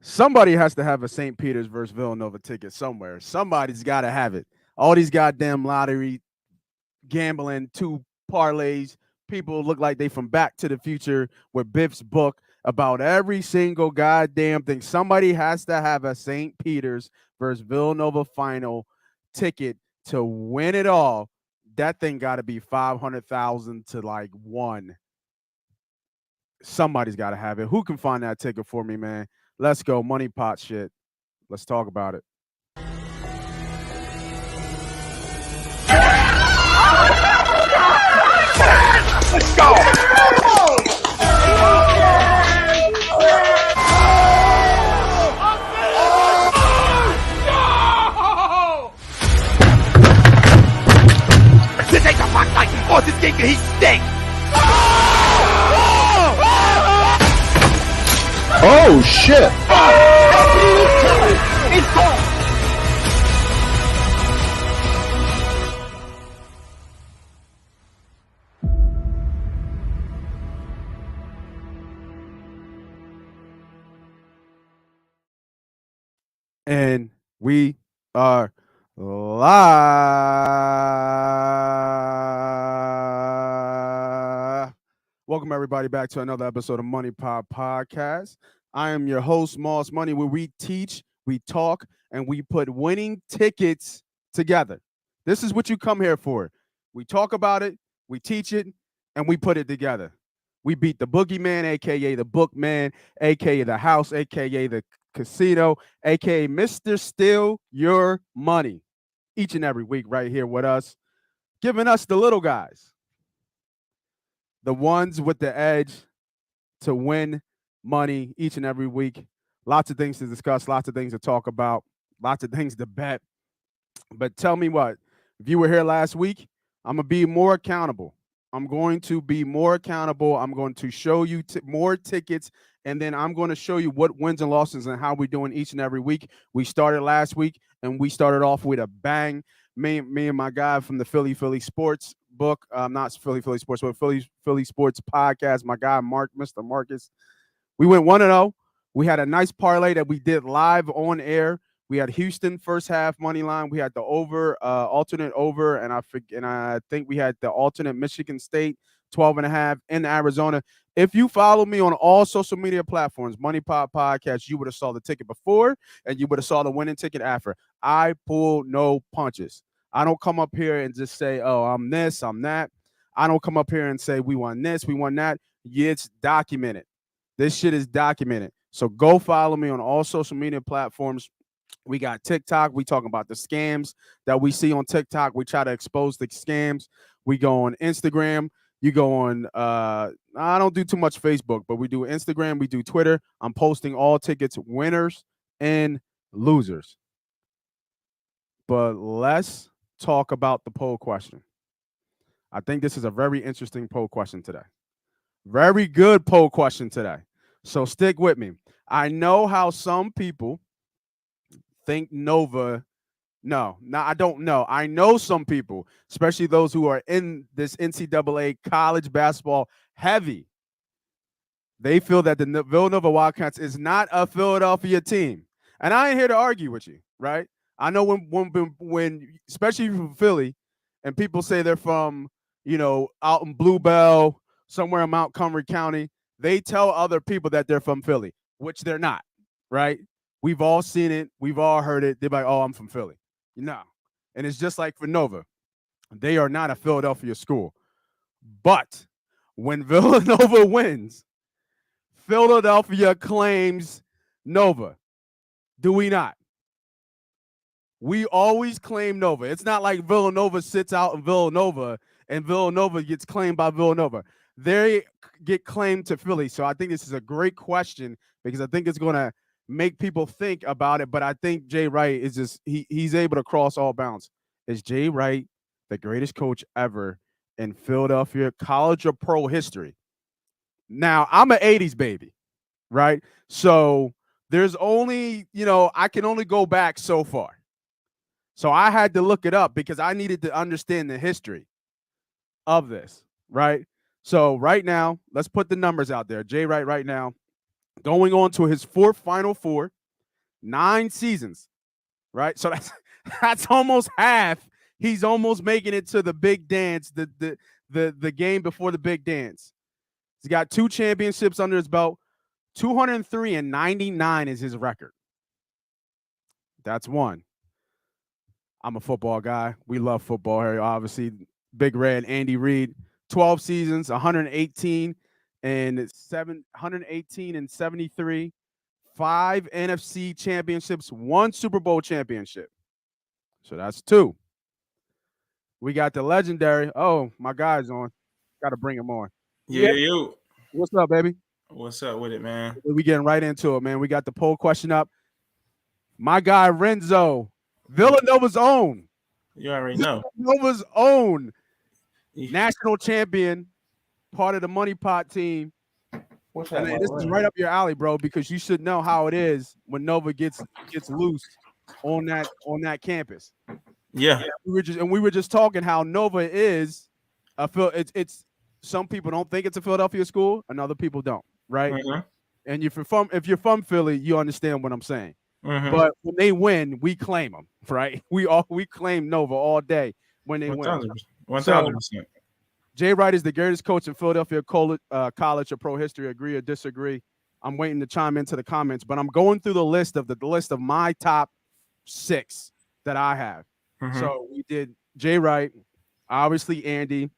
Somebody has to have a St. Peter's versus Villanova ticket somewhere. Somebody's got to have it. All these goddamn lottery gambling, two parlays. People look like they from Back to the Future with Biff's book about every single goddamn thing. Somebody has to have a St. Peter's versus Villanova final ticket to win it all. That thing got to be 500,000 to like one. Somebody's got to have it. Who can find that ticket for me, man? Let's go. Money pot shit. Let's talk about it. Let's go! This ain't the fuck like horses think he stinks! Oh shit! It's gone! And we are live. Welcome everybody back to another episode of Money Pop Podcast. I am your host, Moss Money, where we teach, we talk, and we put winning tickets together. This is what you come here for. We talk about it, we teach it, and we put it together. We beat the boogeyman, aka the bookman, aka the house, aka the casino, aka Mr. Steal Your Money, each and every week right here with us, giving us the little guys, the ones with the edge to win money each and every week. Lots of things to discuss, lots of things to talk about, lots of things to bet. But tell me what, if you were here last week, I'm going to be more accountable. I'm going to be more accountable. I'm going to show you more tickets, and then I'm going to show you what wins and losses and how we're doing each and every week. We started last week, and we started off with a bang. Me and my guy from the Philly Sports book, not Philly Sports, but Philly Sports podcast, my guy, Mr. Marcus. We went 1-0. We had a nice parlay that we did live on air. We had Houston first half money line. We had the over, alternate over, and I think we had the alternate Michigan State 12.5 in Arizona. If you follow me on all social media platforms, Money Pop Podcast, you would have saw the ticket before, and you would have saw the winning ticket after. I pull no punches. I don't come up here and just say, "Oh, I'm this, I'm that." I don't come up here and say, "We won this, we won that." Yeah, it's documented. This shit is documented. So go follow me on all social media platforms. We got TikTok. We talking about the scams that we see on TikTok. We try to expose the scams. We go on Instagram. You go on, I don't do too much Facebook, but we do Instagram. We do Twitter. I'm posting all tickets, winners and losers. But let's talk about the poll question. I think this is a very interesting poll question today. Very good poll question today. So stick with me. I know how some people think Nova. No, I don't know. I know some people, especially those who are in this NCAA college basketball heavy. They feel that the Villanova Wildcats is not a Philadelphia team. And I ain't here to argue with you, right? I know when especially from Philly, and people say they're from, out in Bluebell, somewhere in Montgomery County, they tell other people that they're from Philly, which they're not, right? We've all seen it. We've all heard it. They're like, "Oh, I'm from Philly." No. And it's just like for Nova. They are not a Philadelphia school. But when Villanova wins, Philadelphia claims Nova. Do we not? We always claim Nova. It's not like Villanova sits out in Villanova and Villanova gets claimed by Villanova. They get claimed to Philly. So I think this is a great question because I think it's going to make people think about it. But I think Jay Wright is just, he's able to cross all bounds. Is Jay Wright the greatest coach ever in Philadelphia college or pro history? Now, I'm an 80s baby, right? So there's only, I can only go back so far. So I had to look it up because I needed to understand the history of this, right? So right now, let's put the numbers out there. Jay Wright right now going on to his fourth Final Four. 9 seasons, right? So that's almost half. He's almost making it to the big dance, the game before the big dance. He's got 2 championships under his belt. 203 and 99 is his record. That's one. I'm a football guy. We love football here, obviously. Big Red, Andy Reid, 12 seasons, 118 and 73, 5 NFC championships, 1 Super Bowl championship. So that's 2. We got the legendary. Oh, my guy's on. Got to bring him on. Yeah, you. What's up, baby? What's up with it, man? We getting right into it, man. We got the poll question up. My guy Renzo, Villanova's own. You already know. Villanova's own national champion, part of the Money Pot team. What's And this is right up your alley, bro, because you should know how it is when Nova gets loose on that campus. Yeah. We were just talking how Nova is it's some people don't think it's a Philadelphia school, and other people don't, right? Mm-hmm. And if you're from Philly, you understand what I'm saying. Mm-hmm. But when they win, we claim them, right? We claim Nova all day when they 1,000%. win. 1,000%. Jay Wright is the greatest coach in Philadelphia college of pro history. Agree or disagree? I'm waiting to chime into the comments, but I'm going through the list of my top 6 that I have. Mm-hmm. So we did Jay Wright, obviously Andy.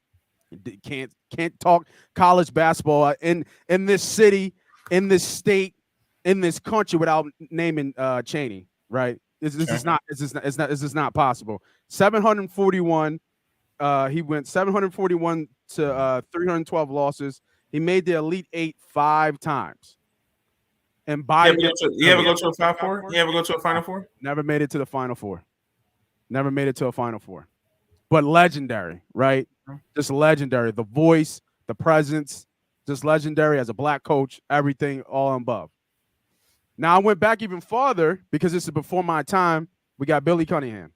Can't talk college basketball in this city, in this state, in this country without naming Chaney, right? This is not possible. 741. He went 741 to 312 losses. He made the Elite 8 5 times. And you ever go to a Final Four? You ever go to a Final Four? Never made it to the Final Four. Never made it to a Final Four. But legendary, right? Just legendary. The voice, the presence, just legendary as a black coach, everything all above. Now I went back even farther because this is before my time. We got Billy Cunningham,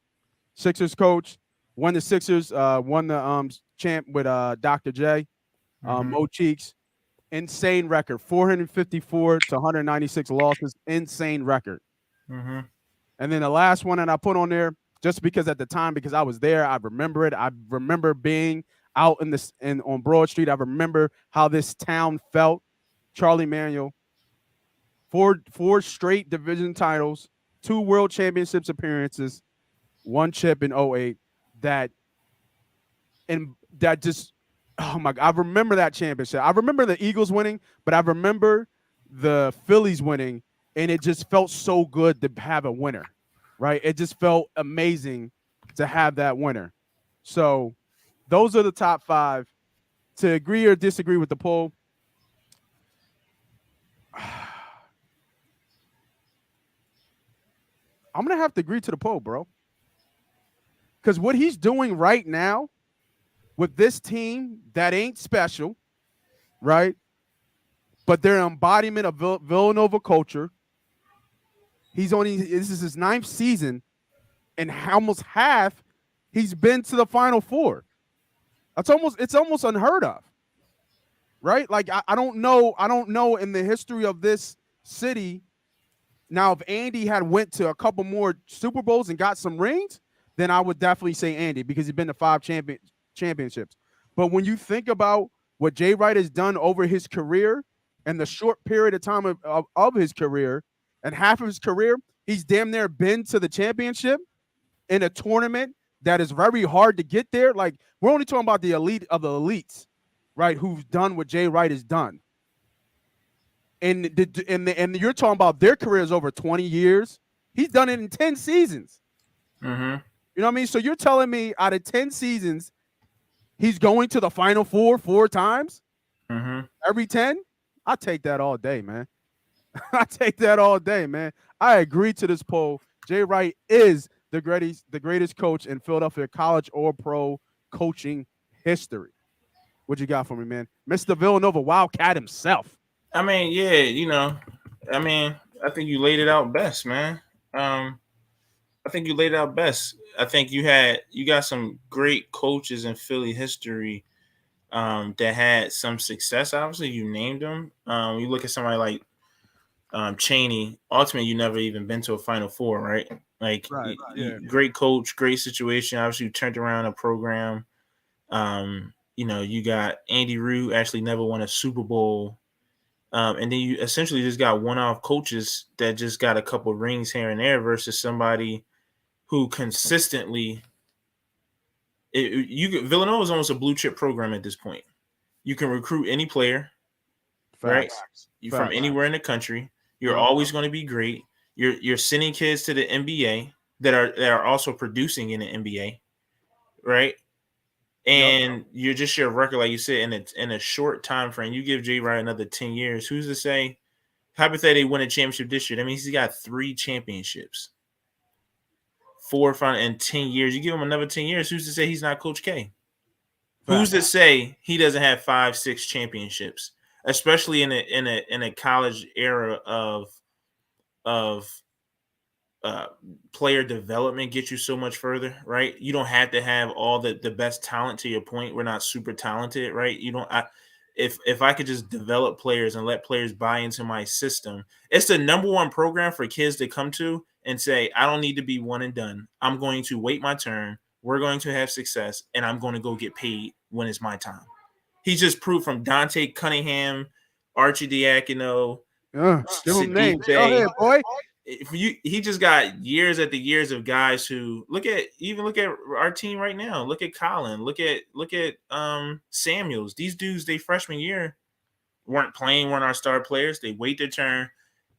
Sixers coach, won the Sixers, won the champ with Dr. J, Mo Cheeks. Insane record, 454 to 196 losses. Insane record. Mm-hmm. And then the last one that I put on there, just because at the time, because I was there, I remember it. I remember being out on Broad Street. I remember how this town felt. Charlie Manuel, 4 straight division titles, 2 world championships appearances, 1 chip in 08. Oh my God, I remember that championship. I remember the Eagles winning, but I remember the Phillies winning, and it just felt so good to have a winner. Right, it just felt amazing to have that winner. So, those are the top 5. To agree or disagree with the poll, I'm gonna have to agree to the poll, bro. Because what he's doing right now with this team that ain't special, right? But they're an embodiment of Villanova culture. This is his 9th season, and almost half he's been to the Final Four. It's almost unheard of, right? Like I don't know in the history of this city. Now, if Andy had went to a couple more Super Bowls and got some rings, then I would definitely say Andy because he's been to 5 championships. But when you think about what Jay Wright has done over his career and the short period of time of his career, and half of his career, he's damn near been to the championship in a tournament that is very hard to get there. Like, we're only talking about the elite of the elites, right, who've done what Jay Wright has done. And you're talking about their careers over 20 years. He's done it in 10 seasons. Mm-hmm. You know what I mean? So you're telling me out of 10 seasons, he's going to the Final Four 4 times? Mm-hmm. Every 10? I take that all day, man. I take that all day, man. I agree to this poll. Jay Wright is the greatest coach in Philadelphia college or pro coaching history. What you got for me, man? Mr. Villanova Wildcat himself. I mean, yeah, I think you laid it out best, man. I think you laid it out best. I think you got some great coaches in Philly history that had some success. Obviously, you named them. You look at somebody like Cheney. Ultimately, you never even been to a Final Four, right? Like, Right. Yeah. great coach, great situation. Obviously, you turned around a program. You got Andy Reid actually never won a Super Bowl. And then you essentially just got one-off coaches that just got a couple rings here and there versus somebody who consistently Villanova is almost a blue chip program at this point. You can recruit any player, right? Facts. You from anywhere in the country. You're Yep. always going to be great. You're sending kids to the NBA that are also producing in the NBA, right? And you're just your record, like you said, in a short time frame. You give Jay Wright another 10 years. Who's to say? Hypothetically, win a championship this year. That means he's got 3 championships, 4 final in 10 years. You give him another 10 years. Who's to say he's not Coach K? Who's to say he doesn't have 5, 6 championships, especially in a college era of player development get you so much further, right? You don't have to have all the best talent. To your point, we're not super talented, right? You don't. If I could just develop players and let players buy into my system, it's the number one program for kids to come to and say, I don't need to be one and done. I'm going to wait my turn. We're going to have success, and I'm going to go get paid when it's my time. He just proved from Dante Cunningham, Archie Diacono, Give him names. Bey. Go ahead, boy. He just got years at the years of guys who look at our team right now. Look at Colin. Look at Samuels. These dudes, they freshman year weren't our star players. They wait their turn.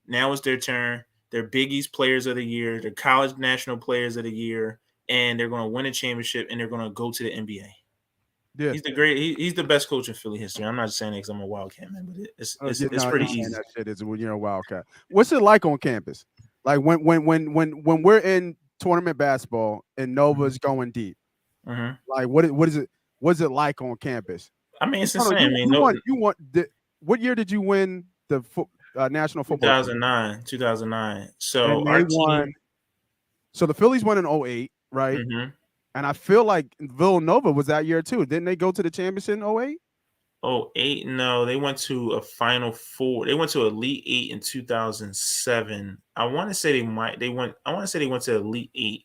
Now it's their turn. They're Big East players of the year. They're college national players of the year, and they're going to win a championship, and they're going to go to the NBA. Yeah. He's the best coach in Philly history. I'm not just saying that because I'm a Wildcat man, but it's pretty easy. That shit is when you're a Wildcat. What's it like on campus? Like when we're in tournament basketball and Nova's going deep. Like what is it? What's it like on campus? I mean, it's insane. What year did you win the national football? 2009. So our team. So the Phillies won in 2008, right? And I feel like Villanova was that year too. Didn't they go to the championship in 2008? 2008, no, they went to a Final Four. They went to Elite 8 in 2007. I want to say they went to Elite 8.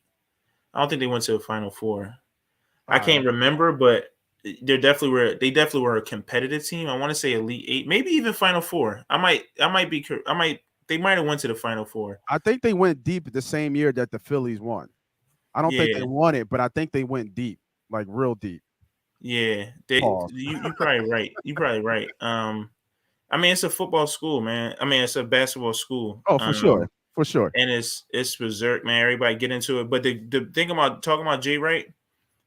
I don't think they went to a Final Four. I can't remember, but they definitely were a competitive team. I want to say Elite 8, maybe even Final Four. They might have went to the Final Four. I think they went deep the same year that the Phillies won. I don't think they won it, but I think they went deep, like real deep. Yeah, you're probably right. You're probably right. I mean, it's a football school, man. I mean, it's a basketball school. Oh, for sure. And it's berserk, man. Everybody get into it. But the thing about talking about Jay Wright,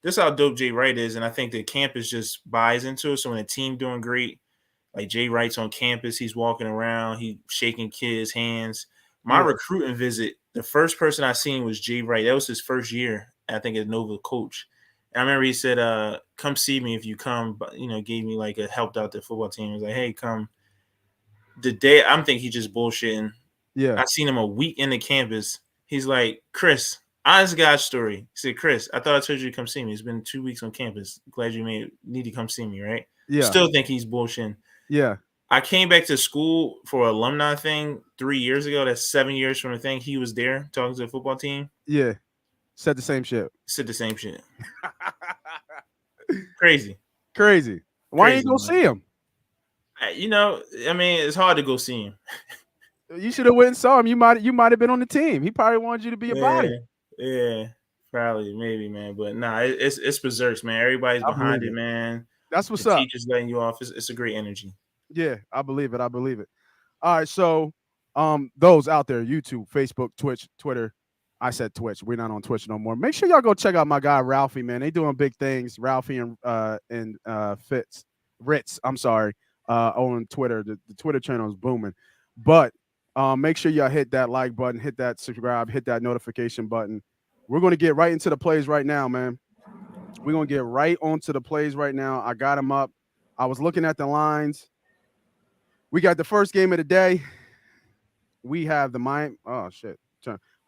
this is how dope Jay Wright is, and I think the campus just buys into it. So when the team doing great, like Jay Wright's on campus, he's walking around, he's shaking kids' hands. My recruiting visit, the first person I seen was Jay Wright. That was his first year, I think, as Nova coach. And I remember he said, come see me if you come, but, gave me like helped out the football team. He was like, hey, come. The day I'm thinking he just bullshitting. Yeah. I seen him a week in the campus. He's like, Chris, honest God story. He said, Chris, I thought I told you to come see me. It's been 2 weeks on campus. Glad you need to come see me, right? Yeah. Still think he's bullshitting. Yeah. I came back to school for an alumni thing 3 years ago. That's 7 years from the thing. He was there talking to the football team. Yeah. Said the same shit. Crazy. Why ain't you go see him? I mean, it's hard to go see him. You should have went and saw him. You might have been on the team. He probably wanted you to be a body. Yeah, probably, maybe, man. But nah, it's berserk, man. Everybody's behind it, man. That's what's up. Teachers letting you off. It's a great energy. Yeah, I believe it. All right, so those out there, YouTube, Facebook, Twitch, Twitter. I said Twitch. We're not on Twitch no more. Make sure y'all go check out my guy Ralphie, man. They doing big things. Ralphie and Ritz. I'm sorry. On Twitter, the Twitter channel is booming. But make sure y'all hit that like button, hit that subscribe, hit that notification button. We're going to get right into the plays right now, man. We're going to get right onto the plays right now. I got them up. I was looking at the lines. We got the first game of the day. We have the Miami. Oh, shit.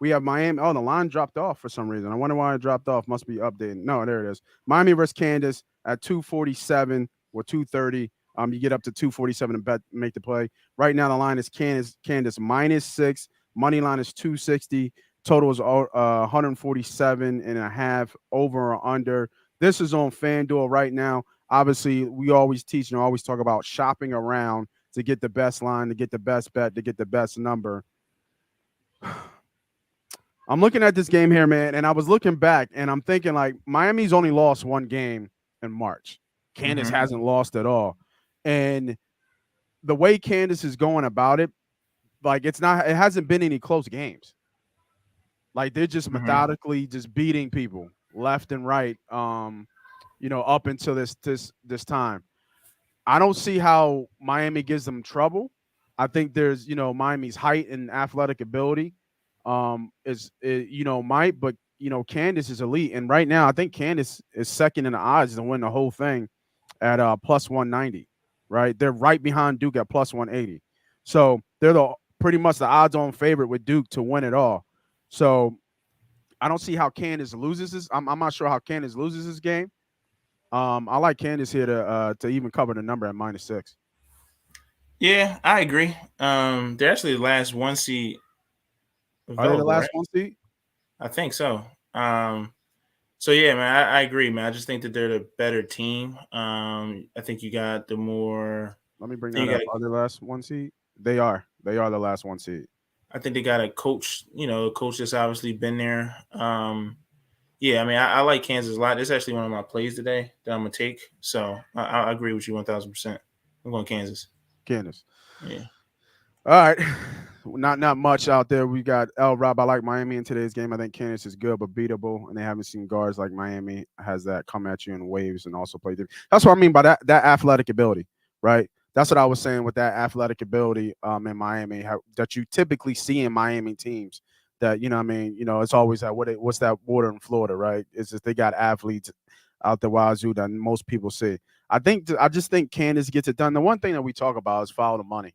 We have Miami. Oh, the line dropped off for some reason. I wonder why it dropped off. Must be updating. No, there it is. Miami versus Kansas at 2:47 or 2:30. You get up to 247 and bet make the play. Right now, the line is Candace -6. Money line is 260. Total is 147 and a half over or under. This is on FanDuel right now. Obviously, we always teach and always talk about shopping around to get the best line, to get the best bet, to get the best number. I'm looking at this game here, man, and I was looking back, and I'm thinking, like, Miami's only lost one game in March. Candace hasn't lost at all. And the way Candace is going about it, like, it hasn't been any close games. Like, they're just methodically just beating people left and right, up until this time. I don't see how Miami gives them trouble. I think there's, Miami's height and athletic ability might, but Candace is elite. And right now, I think Candace is second in the odds to win the whole thing at plus 190, right? They're right behind Duke at plus 180. So they're pretty much the odds-on favorite with Duke to win it all. So I don't see how Candace loses this. I'm not sure how Candace loses this game. I like Candace here to even cover the number at -6. Yeah, I agree. They're actually the last one seed. Are they the last one seed? I think so. So yeah, man, I agree, man. I just think that they're the better team. I think you got the more. Let me bring that up. Are they the last one seed? They are. They are the last one seed. I think they got a coach. A coach that's obviously been there. Yeah, I mean, I like Kansas a lot. It's actually one of my plays today that I'm gonna take. So I agree with you 1,000%. I'm going Kansas. Kansas. Yeah. All right. Not much out there. We got L Rob. I like Miami in today's game. I think Kansas is good but beatable, and they haven't seen guards like Miami has that come at you in waves and also play. That's what I mean by that athletic ability, right? That's what I was saying with that athletic ability in Miami that you typically see in Miami teams. That it's always that what's that water in Florida, right? It's just they got athletes out the wazoo that most people see. I just think Kansas gets it done. The one thing that we talk about is follow the money,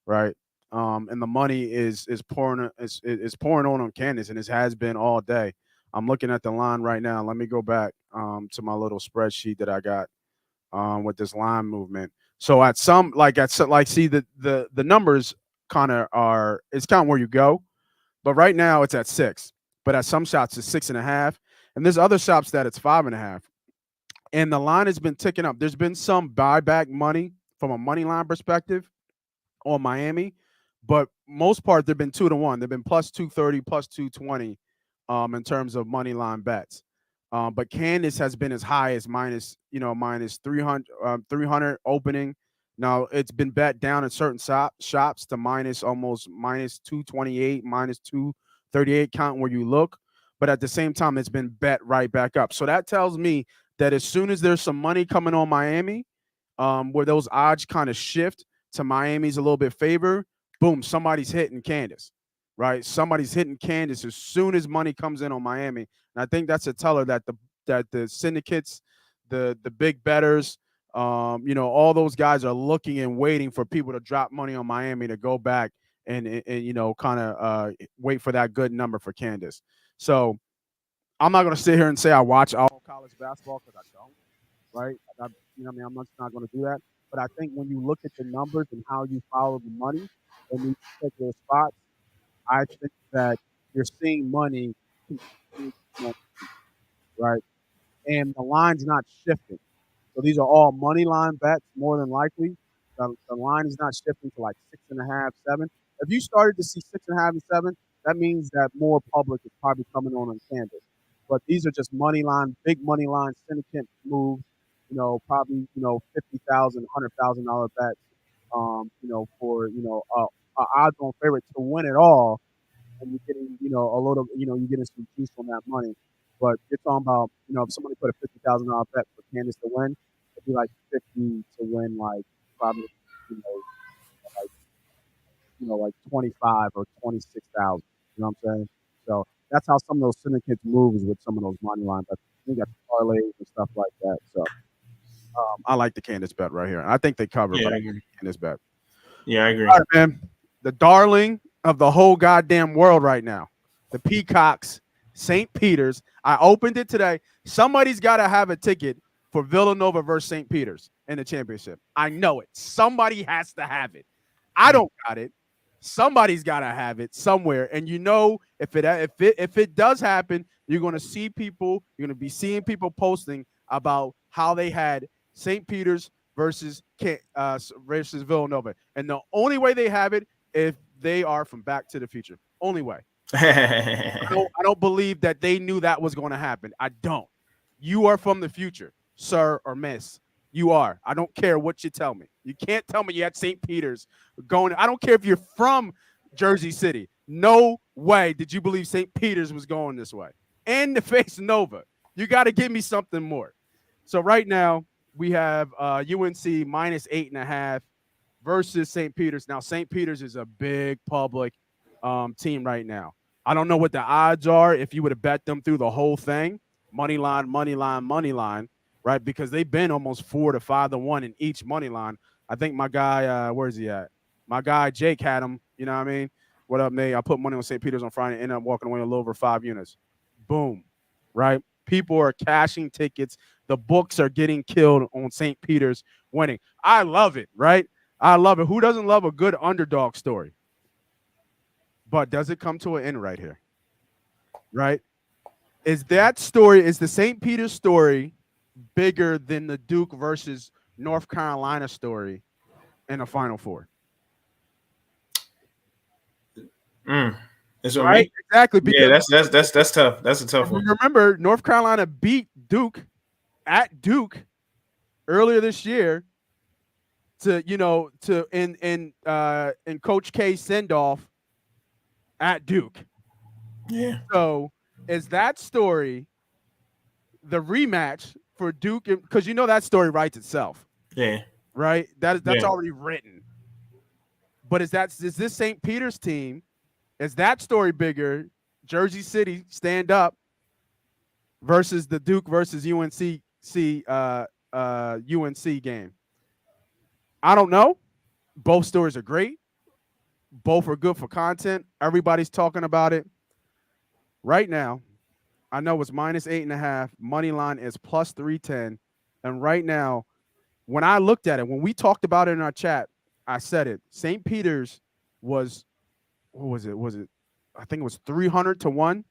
right? And the money is pouring on Kansas, and it has been all day. I'm looking at the line right now. Let me go back to my little spreadsheet that I got with this line movement. So see the numbers kind of it's kind of where you go. But right now it's at 6. But at some shops it's 6.5. And there's other shops that it's 5.5. And the line has been ticking up. There's been some buyback money from a money line perspective on Miami. But most part, they've been 2-1. They've been plus 230, plus 220 in terms of money line bets. But Candace has been as high as minus 300 opening. Now, it's been bet down in certain shops to almost minus 228, minus 238, count where you look. But at the same time, it's been bet right back up. So that tells me that as soon as there's some money coming on Miami, where those odds kind of shift to Miami's a little bit favor, boom, somebody's hitting Candace, right? Somebody's hitting Candace as soon as money comes in on Miami. And I think that's a teller that the syndicates, the big bettors, all those guys are looking and waiting for people to drop money on Miami to go back and kind of wait for that good number for Candace. So I'm not going to sit here and say I watch all college basketball because I don't, right? I'm not going to do that. But I think when you look at the numbers and how you follow the money in these particular spots, I think that you're seeing money continue to move, right? And the line's not shifting. So these are all money line bets, more than likely. The line is not shifting to like 6.5, 7. If you started to see 6.5 and 7, that means that more public is probably coming on Canvas. But these are just money line, big money line syndicate moves. Probably $50,000, $100,000 bets. For odds-on favorite to win it all, and you're getting a little, you're getting some juice on that money. But you're talking about, if somebody put a $50,000 bet for Candace to win, it'd be like 50 to win, like probably, like 25 or 26,000. You know what I'm saying? So that's how some of those syndicates moves with some of those money line bets. You got parlays and stuff like that. So I like the Candace bet right here. I think they cover, but I agree. Candace bet. Yeah, I agree. All right, man. The darling of the whole goddamn world right now, the Peacocks, St. Peter's. I opened it today. Somebody's got to have a ticket for Villanova versus St. Peter's in the championship. I know it. Somebody has to have it. I don't got it. Somebody's got to have it somewhere. And you know, if it does happen, you're going to see people. You're going to be seeing people posting about how they had St. Peter's versus Villanova, and the only way they have it if they are from Back to the Future. Only way. I don't believe that they knew that was going to happen. I don't. You are from the future, sir or miss. You are. I don't care what you tell me. You can't tell me you had St. Peter's going. I don't care if you're from Jersey City. No way did you believe St. Peter's was going this way. And to face Nova. You got to give me something more. So right now we have UNC -8.5 versus St. Peter's. Now St. Peter's is a big public team right now. I don't know what the odds are if you would have bet them through the whole thing. Money line, right? Because they've been almost 4 to 5 to 1 in each money line. I think my guy, where's he at? My guy Jake had him. You know what I mean? What up, Nate? I put money on St. Peter's on Friday and ended up walking away a little over 5 units. Boom, right? People are cashing tickets. The books are getting killed on St. Peter's winning. I love it, right? I love it. Who doesn't love a good underdog story? But does it come to an end right here? Right? Is the St. Peter's story bigger than the Duke versus North Carolina story in the Final Four? It's right? Exactly. Yeah, that's tough. That's a tough one. Remember, North Carolina beat Duke at Duke earlier this year in Coach K send-off at Duke. Yeah. So is that story the rematch for Duke? Because that story writes itself. Yeah. Right? That's already written. But is this St. Peter's team? Is that story bigger? Jersey City stand up versus the Duke versus UNC game. I don't know. Both stories are great. Both are good for content. Everybody's talking about it. Right now, I know it's -8.5. Money line is +310. And right now, when I looked at it, when we talked about it in our chat, I said it. St. Peter's was, what was it? I think it was 300 to 1.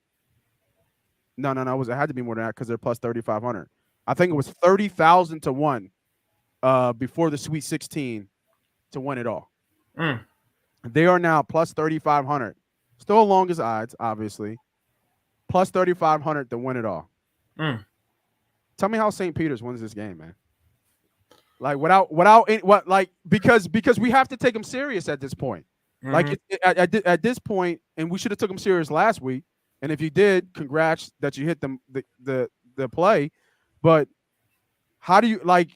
No. It had to be more than that because they're +3,500. I think it was 30,000 to 1 before the Sweet 16 to win it all. They are now +3,500. Still longest odds, obviously. +3,500 to win it all. Tell me how St. Peter's wins this game, man. Like because we have to take them serious at this point. Like at this point, and we should have took them serious last week. And if you did, congrats that you hit the play. But how do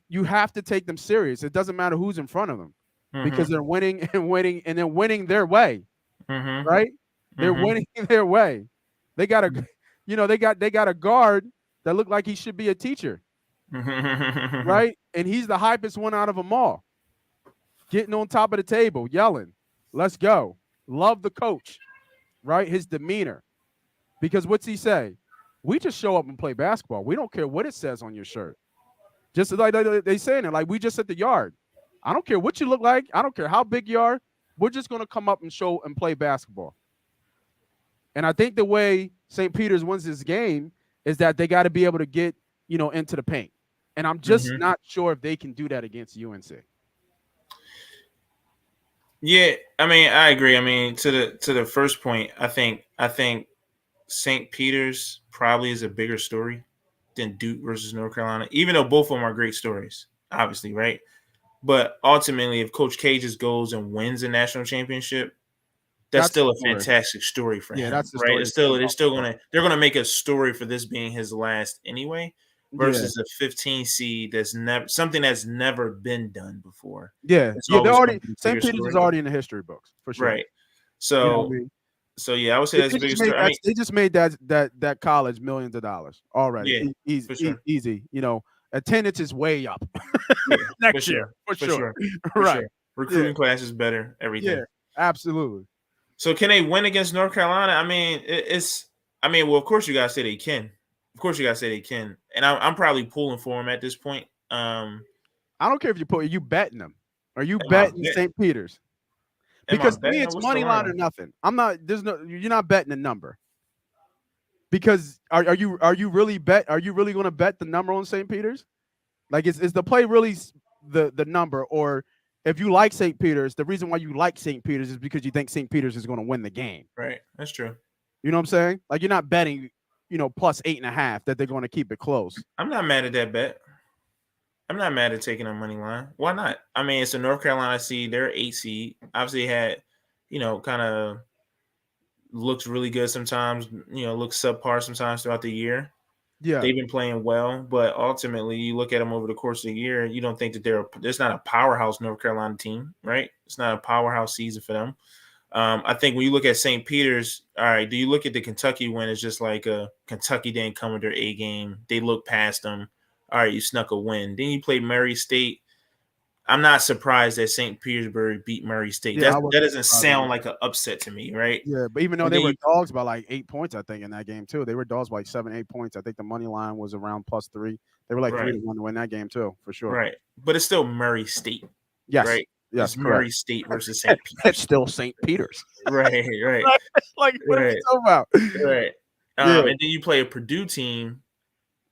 you have to take them serious? It doesn't matter who's in front of them because they're winning and winning and they're winning their way. Right? They're winning their way. They got a guard that looked like he should be a teacher. Right? And he's the hypest one out of them all. Getting on top of the table, yelling, "Let's go." Love the coach, right? His demeanor. Because what's he say? We just show up and play basketball. We don't care what it says on your shirt. Just like they saying it, like we just at the yard. I don't care what you look like. I don't care how big you are. We're just going to come up and show and play basketball. And I think the way St. Peter's wins this game is that they got to be able to get, into the paint. And I'm just not sure if they can do that against UNC. Yeah, I mean, I agree. I mean, to the first point, I think St. Peter's probably is a bigger story than Duke versus North Carolina, even though both of them are great stories, obviously, right? But ultimately, if Coach K just goes and wins a national championship, that's still a fantastic story for him. That's the story. Right? They're gonna make a story for this being his last anyway, versus a 15 seed that's never been done before. Yeah, they're already St. Peter's is already in the history books for sure. Right. So, I would say that's the biggest story. They just made that college millions of dollars already. Yeah, easy. Attendance is way up next year for sure. Right. Recruiting class is better. Everything. Yeah, absolutely. So can they win against North Carolina? I mean, well, of course you guys say they can Of course, you gotta say they can, and I'm probably pulling for them at this point. I don't care if you betting them. Are you Am I betting St. Peter's? Because to me, betting? Or it's what's the money line or line? nothing. I'm not. There's no. You're not betting a number. Because are you really going to bet the number on St. Peter's? Like, is the play really the number, or if you like St. Peter's, the reason why you like St. Peter's is because you think St. Peter's is going to win the game. Right, that's true. You know what I'm saying? Like, you're not betting, plus 8.5 that they're going to keep it close. I'm not mad at that bet. I'm not mad at taking a money line. Why not? I mean, it's a North Carolina seed. They're 8 seed. Obviously, had kind of looks really good sometimes. Looks subpar sometimes throughout the year. Yeah, they've been playing well, but ultimately, you look at them over the course of the year, you don't think that there's not a powerhouse North Carolina team, right? It's not a powerhouse season for them. I think when you look at St. Peter's, all right, do you look at the Kentucky win as just like a Kentucky didn't come with their A game? They looked past them. All right, you snuck a win. Then you play Murray State. I'm not surprised that St. Petersburg beat Murray State. Yeah, That doesn't sound like an upset to me, right? yeah. But even though And they then were dogs by like 8 points, I think in that game too. They were dogs by like 7, 8 points. I think the money line was around +3. They were like Right. 3-1 to win that game too, for sure. Right, but it's still Murray State, Yes, right? yes, It's correct. Murray State versus St. Peter's. It's still St. Peter's. Right. Like, what are we talking about? Right. Yeah. And then you play a Purdue team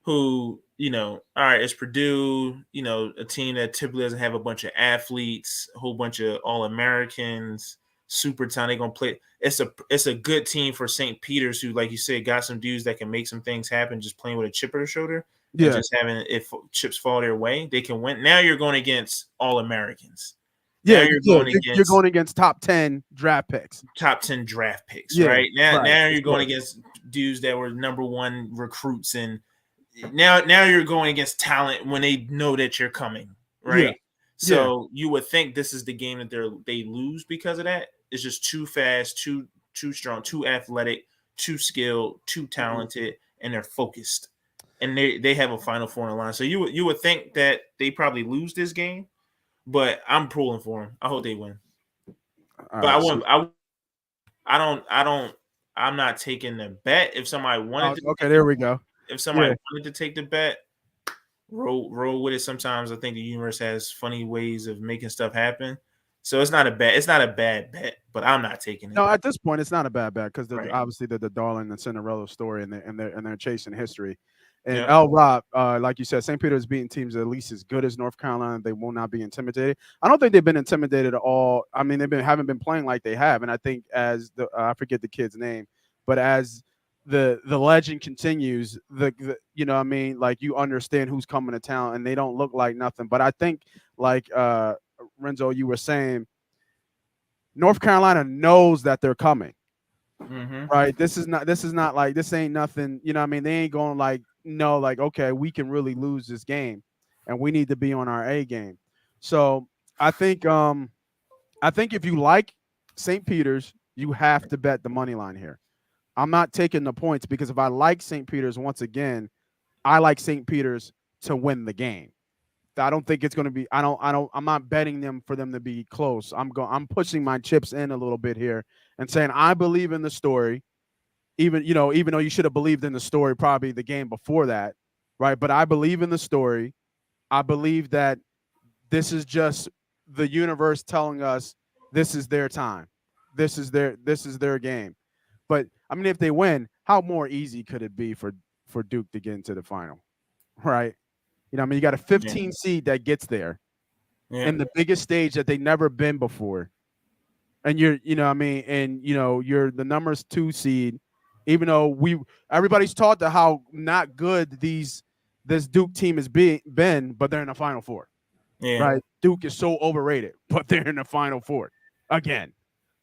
who, all right, it's Purdue, a team that typically doesn't have a bunch of athletes, a whole bunch of All-Americans, super talent. They're gonna play. It's a good team for St. Peter's, who, like you said, got some dudes that can make some things happen just playing with a chip on their shoulder. Yeah. And just having if chips fall their way, they can win. Now you're going against All-Americans. Yeah, you're going against top 10 draft picks. Top 10 draft picks, Yeah, right? Now right. you're going against dudes that were number 1 recruits, and now you're going against talent when they know that you're coming, right? Yeah. So you would think this is the game that they lose because of that. It's just too fast, too strong, too athletic, too skilled, too talented, and they're focused. And they have a Final Four in the line. So you would think that they probably lose this game, but I'm pulling for them. I hope they win. But I'm not taking the bet. If somebody wanted to, okay, there we go. If somebody wanted to take the bet, roll with it. Sometimes I think the universe has funny ways of making stuff happen. So it's not a bad bet, but I'm not taking it. No, at this point, it's not a bad bet because obviously they're the darling and Cinderella story, and they're chasing history. And Rob, like you said, St. Peter's beating teams at least as good as North Carolina. They will not be intimidated. I don't think they've been intimidated at all. I mean, haven't been playing like they have. And I think as I forget the kid's name, but as the legend continues, you know what I mean, like, you understand who's coming to town, and they don't look like nothing. But I think, like Renzo, you were saying, North Carolina knows that they're coming. Mm-hmm. Right? This is not like, this ain't nothing. You know what I mean? They ain't going like, no, like, okay, we can really lose this game, and we need to be on our A game. So I think if you like St. Peter's, you have to bet the money line here. I'm not taking the points, because if I like St. Peter's, once again, I like St. Peter's to win the game. I don't think it's going to be. I'm not betting them for them to be close. I'm pushing my chips in a little bit here and saying I believe in the story. Even though you should have believed in the story probably the game before that, right? But I believe in the story. I believe that this is just the universe telling us this is their time. This is their game. But I mean, if they win, how more easy could it be for Duke to get into the final, right? You know, I mean, you got a 15 seed that gets there in the biggest stage that they've never been before, and you're the number 2 seed. Even though everybody's taught to how not good this Duke team has been, but they're in the Final Four, right? Duke is so overrated, but they're in the Final Four again.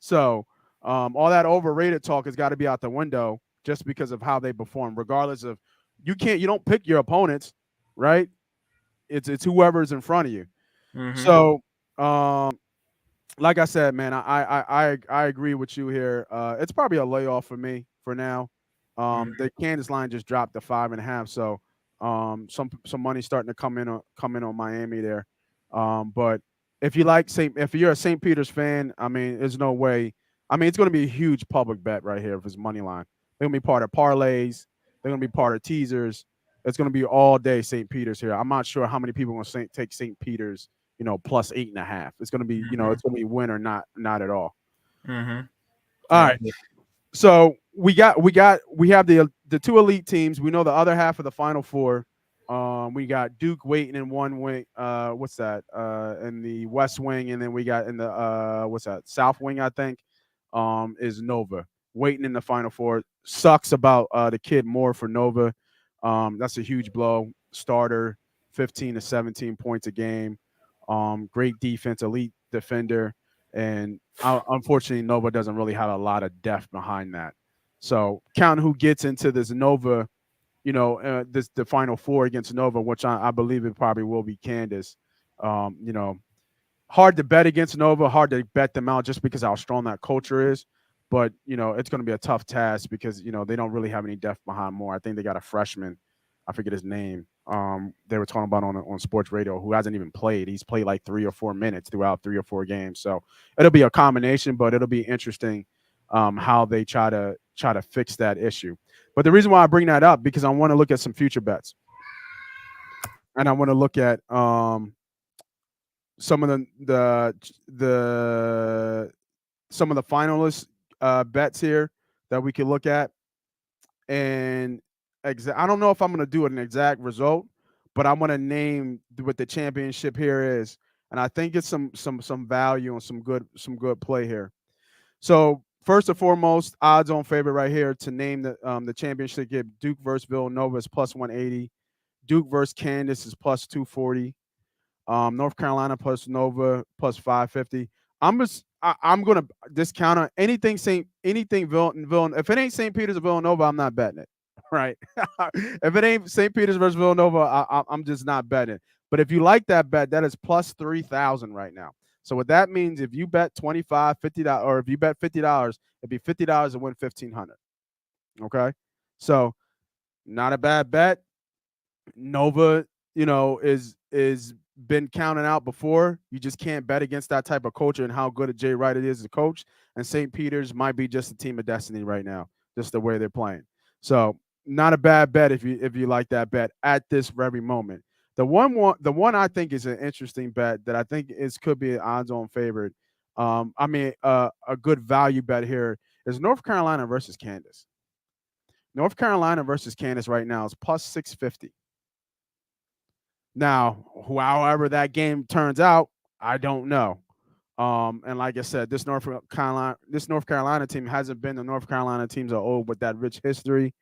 So all that overrated talk has got to be out the window just because of how they perform. Regardless of, you don't pick your opponents, right? It's whoever's in front of you. Mm-hmm. So like I said, man, I agree with you here. It's probably a layoff for me for now. The Kansas line just dropped to 5.5, so some money starting to come in on Miami there. But if you're a St. Peter's fan, I mean, there's no way. I mean, it's going to be a huge public bet right here if it's money line. They're going to be part of parlays. They're going to be part of teasers. It's going to be all day St. Peter's here. I'm not sure how many people are going to take St. Peter's, plus 8.5. It's going to be, Mm-hmm. it's going to be win or not at all. Mm-hmm. All right. So we have the two elite teams. We know the other half of the Final Four. We got Duke waiting in one wing. What's that? In the West Wing, and then we got in the what's that? South Wing, I think. Is Nova waiting in the Final Four. Sucks about the kid Moore for Nova. That's a huge blow. Starter, 15 to 17 points a game. Great defense, elite defender, and unfortunately, Nova doesn't really have a lot of depth behind that. So, counting who gets into this Nova, the Final Four against Nova, which I believe it probably will be Candace. Hard to bet against Nova, hard to bet them out just because how strong that culture is. But it's going to be a tough task because they don't really have any depth behind Moore. I think they got a freshman, I forget his name. They were talking about on sports radio who hasn't even played. He's played like 3 or 4 minutes throughout 3 or 4 games. So it'll be a combination, but it'll be interesting how they try to fix that issue. But the reason why I bring that up because I want to look at some future bets, and I want to look at some of the some of the finalist bets here that we can look at. And I don't know if I'm going to do an exact result, but I'm going to name what the championship here is, and I think it's some value and some good play here. So first and foremost, odds-on favorite right here to name the championship game. Duke versus Villanova is plus 180. Duke versus Kansas is plus 240. North Carolina plus Nova plus 550. I'm gonna discount anything Villanova. If it ain't St. Peter's or Villanova, I'm not betting it. Right? If it ain't St. Peter's versus Villanova, I'm just not betting. But if you like that bet, that is plus 3,000 right now. So what that means, if you bet $25, $50, or if you bet $50, it'd be $50 to win $1,500. Okay, so not a bad bet. Nova, is been counted out before. You just can't bet against that type of culture and how good a Jay Wright it is as a coach. And St. Peter's might be just a team of destiny right now, just the way they're playing. So not a bad bet if you like that bet at this very moment. The one I think is an interesting bet that I think could be an odds-on favorite. A good value bet here is North Carolina versus Kansas. North Carolina versus Kansas right now is plus 650. Now, however that game turns out, I don't know. And like I said, this North Carolina team hasn't been the North Carolina teams are old with that rich history,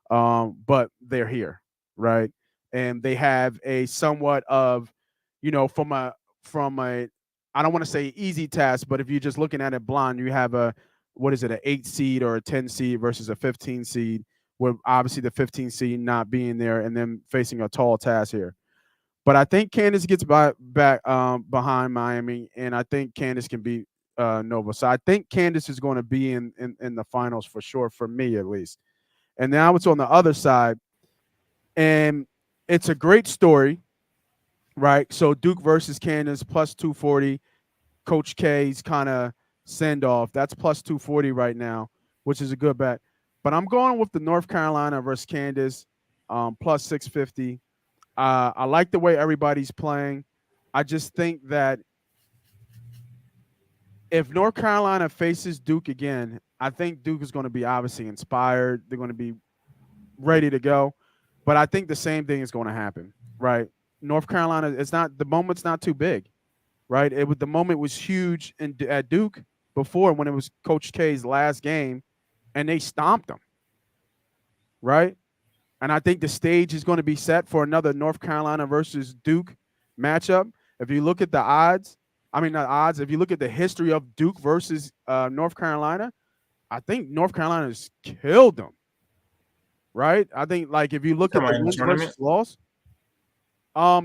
but they're here, right? And they have a somewhat of, from a I don't want to say easy task, but if you're just looking at it blind, you have an 8 seed or a 10 seed versus a 15 seed, with obviously the 15 seed not being there and then facing a tall task here. But I think Kansas gets back behind Miami, and I think Kansas can beat Nova. So I think Kansas is going to be in the finals for sure, for me at least. And now it's on the other side, and it's a great story, right? So Duke versus Kansas plus 240. Coach K's kind of send off. That's plus 240 right now, which is a good bet. But I'm going with the North Carolina versus Kansas plus 650. I like the way everybody's playing. I just think that if North Carolina faces Duke again, I think Duke is going to be obviously inspired. They're going to be ready to go. But I think the same thing is going to happen, right? North Carolina, the moment's not too big, right? The moment was huge at Duke before when it was Coach K's last game, and they stomped them, right? And I think the stage is going to be set for another North Carolina versus Duke matchup. If you look at the odds, if you look at the history of Duke versus North Carolina, I think North Carolina's killed them, right? I think, like, if you look at the wins versus loss,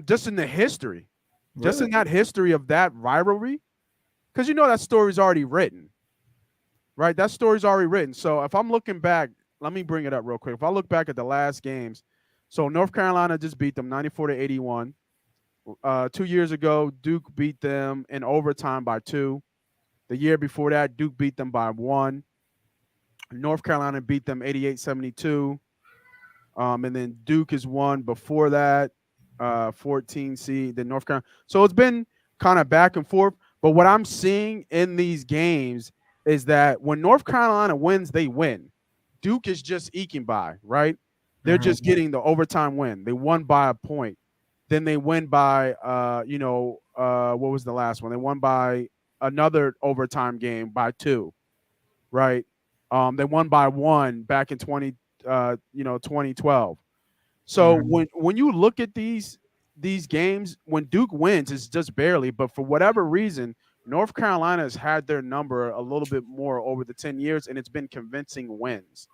just in the history, just in that history of that rivalry, because that story's already written, right? That story's already written. So if I'm looking back, let me bring it up real quick. If I look back at the last games, so North Carolina just beat them 94-81. 2 years ago, Duke beat them in overtime by 2. The year before that, Duke beat them by 1. North Carolina beat them 88-72. And then Duke is one before that, 14 seed, then North Carolina. So it's been kind of back and forth. But what I'm seeing in these games is that when North Carolina wins, they win. Duke is just eking by, right? They're Mm-hmm. just getting the overtime win. They won by a point. Then they win by, what was the last one? They won by another overtime game by 2, right? They won by 1 back in 2012. So Mm-hmm. when you look at these games, when Duke wins, it's just barely. But for whatever reason, North Carolina has had their number a little bit more over the 10 years, and it's been convincing wins.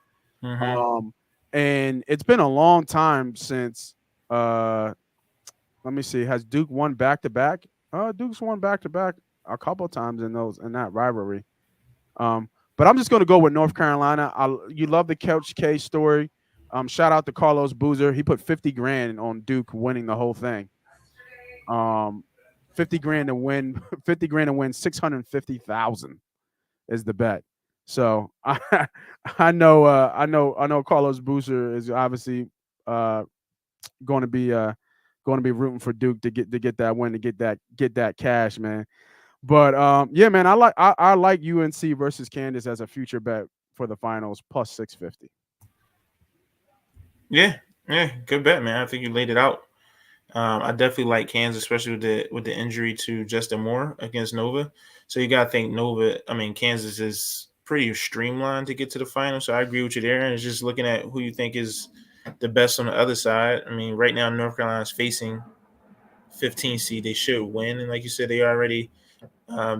Mm-hmm. Um, and it's been a long time since. Let me see. Has Duke won back to back? Duke's won back to back a couple times in that rivalry. But I'm just going to go with North Carolina. You love the Coach K story. Shout out to Carlos Boozer. He put 50 grand on Duke winning the whole thing. Um, 50 grand to win, 50 grand to win 650,000 is the bet. So I know Carlos Boozer is obviously uh, going to be rooting for Duke to get that win, to get that cash, man. But yeah, man, I like UNC versus Kansas as a future bet for the finals plus 650. Yeah, yeah, good bet, man. I think you laid it out. I definitely like Kansas, especially with the injury to Justin Moore against Nova. So you gotta think Nova. I mean, Kansas is pretty streamlined to get to the final. So I agree with you there. And it's just looking at who you think is the best on the other side. I mean, right now North Carolina is facing 15 seed. They should win, and like you said, they already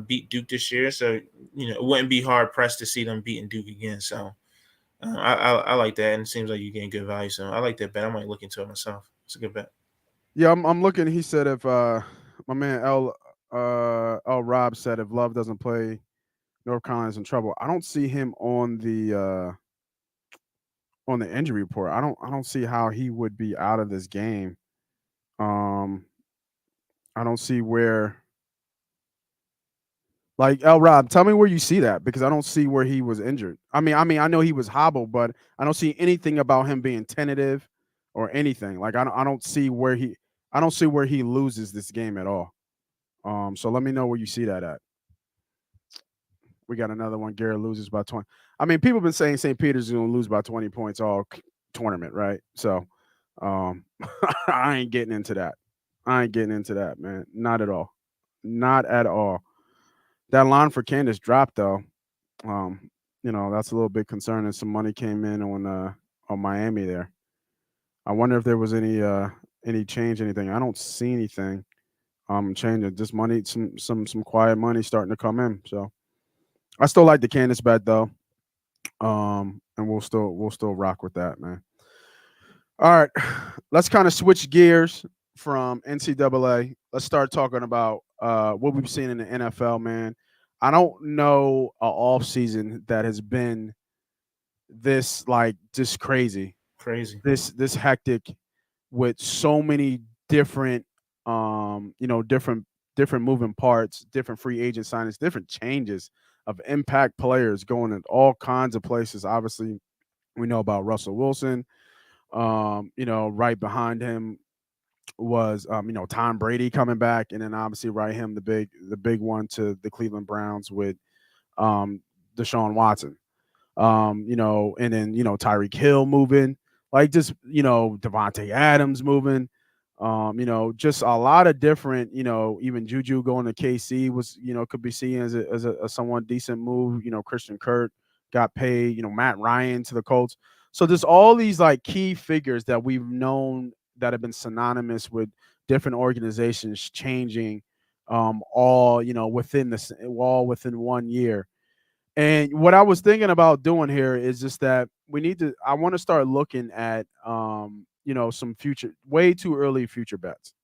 beat Duke this year. So it wouldn't be hard pressed to see them beating Duke again. So I like that, and it seems like you're getting good value. So I like that bet. I might look into it myself. It's a good bet. Yeah, I'm looking. He said if my man L Rob said if Love doesn't play, North Carolina's in trouble. I don't see him on the injury report. I don't see how he would be out of this game. Um, I don't see where. Like L Rob, tell me where you see that because I don't see where he was injured. I know he was hobbled, but I don't see anything about him being tentative or anything. Like I don't see where he loses this game at all. So let me know where you see that at. We got another one. Garrett loses by 20. I mean, people have been saying St. Peter's is going to lose by 20 points all tournament, right? So um, I ain't getting into that. I ain't getting into that, man. Not at all. Not at all. That line for Candace dropped though. Um, that's a little bit concerning. Some money came in on Miami there. I wonder if there was any change, anything. I don't see anything changing. Just money, some quiet money starting to come in. So I still like the Candace bet though. And we'll still rock with that, man. All right. Let's kind of switch gears from NCAA. Let's start talking about what we've seen in the NFL, man. I don't know a off season that has been this like just crazy, Crazy. this hectic with so many different different moving parts, different free agent signings, different changes of impact players going in all kinds of places. Obviously, we know about Russell Wilson. Right behind him was Tom Brady coming back, and then obviously right him the big one to the Cleveland Browns with Deshaun Watson. And then Tyreek Hill moving, like just Devontae Adams moving. Just a lot of different. Even Juju going to KC was could be seen as a somewhat decent move. Christian Kirk got paid. Matt Ryan to the Colts. So there's all these like key figures that we've known that have been synonymous with different organizations changing, all all within 1 year. And what I was thinking about doing here is just that I want to start looking at some future way too early future bets,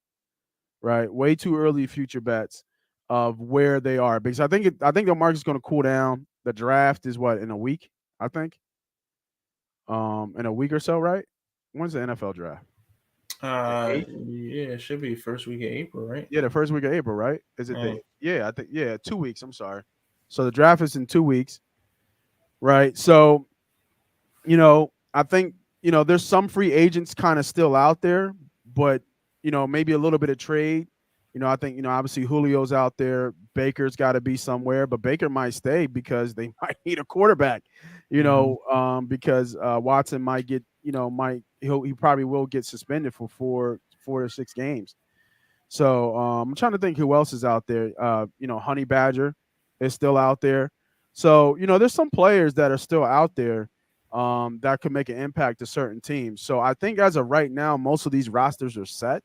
right? Way too early future bets of where they are because I think the market's going to cool down. The draft is what in a week, I think. In a week or so, right? When's the NFL draft? The 8th? Yeah, it should be first week of April, right? Yeah, the first week of April, right? Is it Um, the Yeah, I think 2 weeks, I'm sorry. So the draft is in 2 weeks, right? So, I think there's some free agents kind of still out there, but maybe a little bit of trade. I think obviously Julio's out there. Baker's got to be somewhere, but Baker might stay because they might need a quarterback. Mm-hmm. Because Watson might get he probably will get suspended for 4 to 6 games. So I'm trying to think who else is out there. Honey Badger is still out there. So there's some players that are still out there that could make an impact to certain teams. So I think as of right now, most of these rosters are set.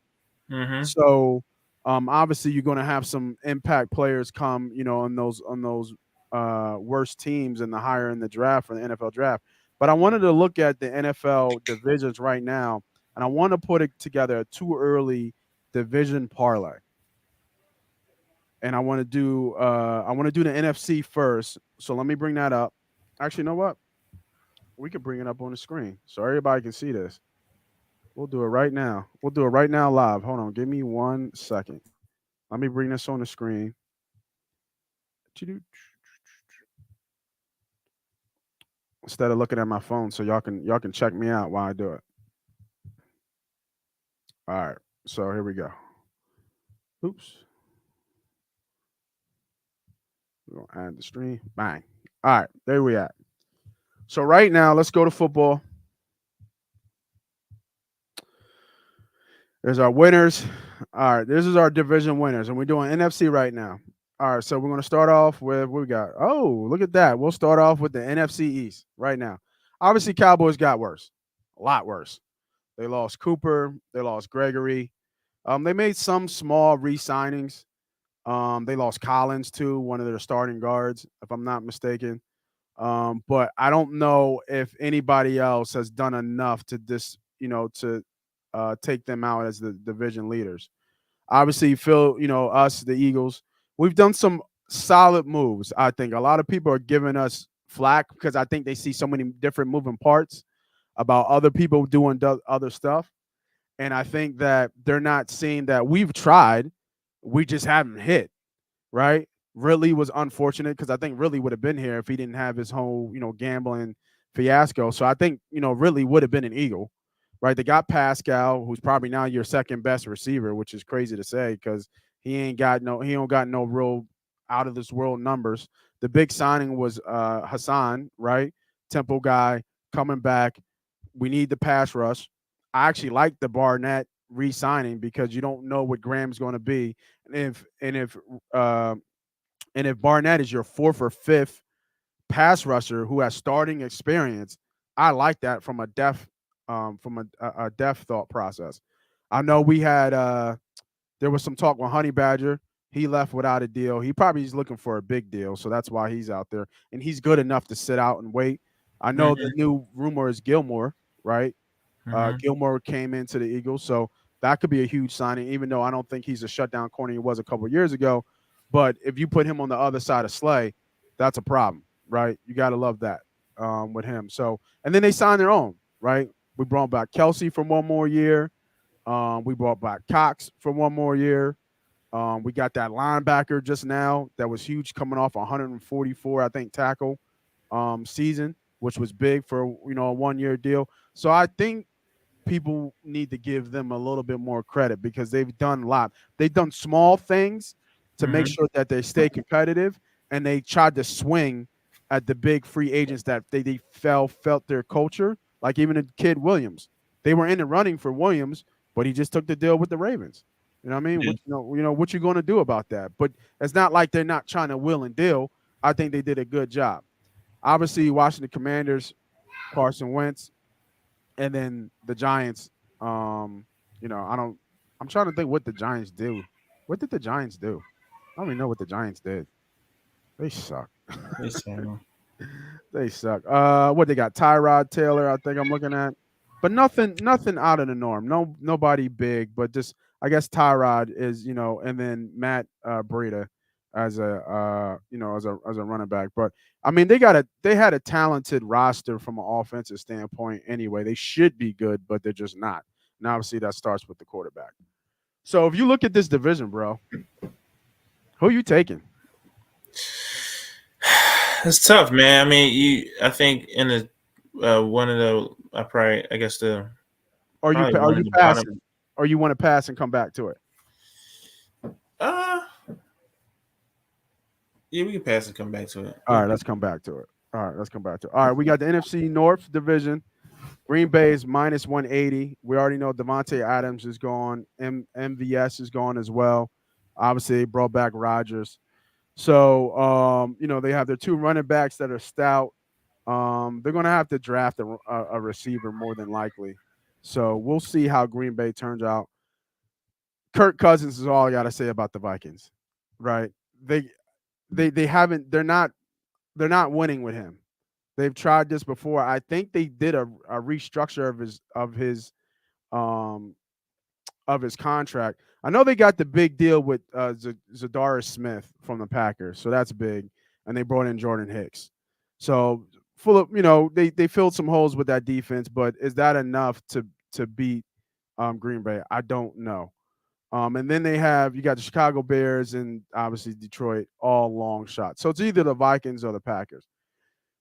Mm-hmm. So obviously you're going to have some impact players come, on those worst teams in the higher in the draft for the NFL draft. But I wanted to look at the NFL divisions right now, and I want to put it together a too early division parlay. And I want to do the NFC first. So let me bring that up. Actually, you know what? We could bring it up on the screen so everybody can see this. We'll do it right now. We'll do it right now live. Hold on, give me 1 second. Let me bring this on the screen. Instead of looking at my phone, so y'all can check me out while I do it. All right. So here we go. Oops. We're gonna add the stream. Bang. All right, there we at. So right now, let's go to football. There's our winners. All right, this is our division winners, and we're doing NFC right now. All right, so we're going to start off with what we got. Oh, look at that. We'll start off with the NFC East right now. Obviously, Cowboys got worse, a lot worse. They lost Cooper, they lost Gregory. They made some small re-signings. They lost Collins too, one of their starting guards, if I'm not mistaken. But I don't know if anybody else has done enough to take them out as the division leaders. Obviously, Phil, us, the Eagles, we've done some solid moves. I think a lot of people are giving us flack because I think they see so many different moving parts about other people doing other stuff. And I think that they're not seeing that we've tried, we just haven't hit, right? Ridley was unfortunate because I think Ridley would have been here if he didn't have his whole, gambling fiasco. So I think, Ridley would have been an Eagle, right? They got Pascal, who's probably now your second best receiver, which is crazy to say because he don't got no real out of this world numbers. The big signing was Hassan, right? Temple guy coming back. We need the pass rush. I actually like the Barnett re-signing because you don't know what Graham's going to be, uh, and if Barnett is your fourth or fifth pass rusher who has starting experience, I like that from a depth thought process. I know we had there was some talk with Honey Badger. He left without a deal. He probably is looking for a big deal, so that's why he's out there. And he's good enough to sit out and wait. I know the Mm-hmm. new rumor is Gilmore, right? Mm-hmm. Gilmore came into the Eagles, so that could be a huge signing. Even though I don't think he's a shutdown corner he was a couple of years ago, but if you put him on the other side of Slay, that's a problem, right? You got to love that with him. So, and then they signed their own, right? We brought back Kelsey for one more year. We brought back Cox for one more year. We got that linebacker just now that was huge, coming off 144, I think, tackle season, which was big for a 1 year deal. So I think people need to give them a little bit more credit because they've done a lot. They've done small things to make Mm-hmm. sure that they stay competitive, and they tried to swing at the big free agents that they felt their culture. Like even the kid Williams, they were in the running for Williams, but he just took the deal with the Ravens. You know what I mean? Yeah. What you going to do about that? But it's not like they're not trying to will and deal. I think they did a good job. Obviously, Washington Commanders, Carson Wentz, and then the Giants. I don't. I'm trying to think what the Giants do. What did the Giants do? I don't even know what the Giants did. They suck. They say, They suck. What they got? Tyrod Taylor, I think I'm looking at, but nothing out of the norm. Nobody big, but just I guess Tyrod is, and then Matt Breida as a running back. But I mean, they had a talented roster from an offensive standpoint anyway. They should be good, but they're just not. And obviously, that starts with the quarterback. So if you look at this division, bro, who you taking? it's tough, man. I mean, I think in the one of the I guess the Or probably are one in you the bottom. passing? Or you want to pass and come back to it? Uh, yeah, we can pass and come back to it. All right, let's come back to it. All right, let's come back to it. All right, we got the NFC North division. Green Bay is minus 180. We already know Devontae Adams is gone. MVS is gone as well. Obviously, they brought back Rodgers. So, they have their two running backs that are stout. They're going to have to draft a receiver more than likely. So we'll see how Green Bay turns out. Kirk Cousins is all I got to say about the Vikings, right? They they haven't. They're not winning with him. They've tried this before. I think they did a restructure um of his contract. I know they got the big deal with Zadarius Smith from the Packers, so that's big, and they brought in Jordan Hicks. So full of they filled some holes with that defense, but is that enough to beat Green Bay? I don't know. And then you got the Chicago Bears and obviously Detroit, all long shots. So it's either the Vikings or the Packers.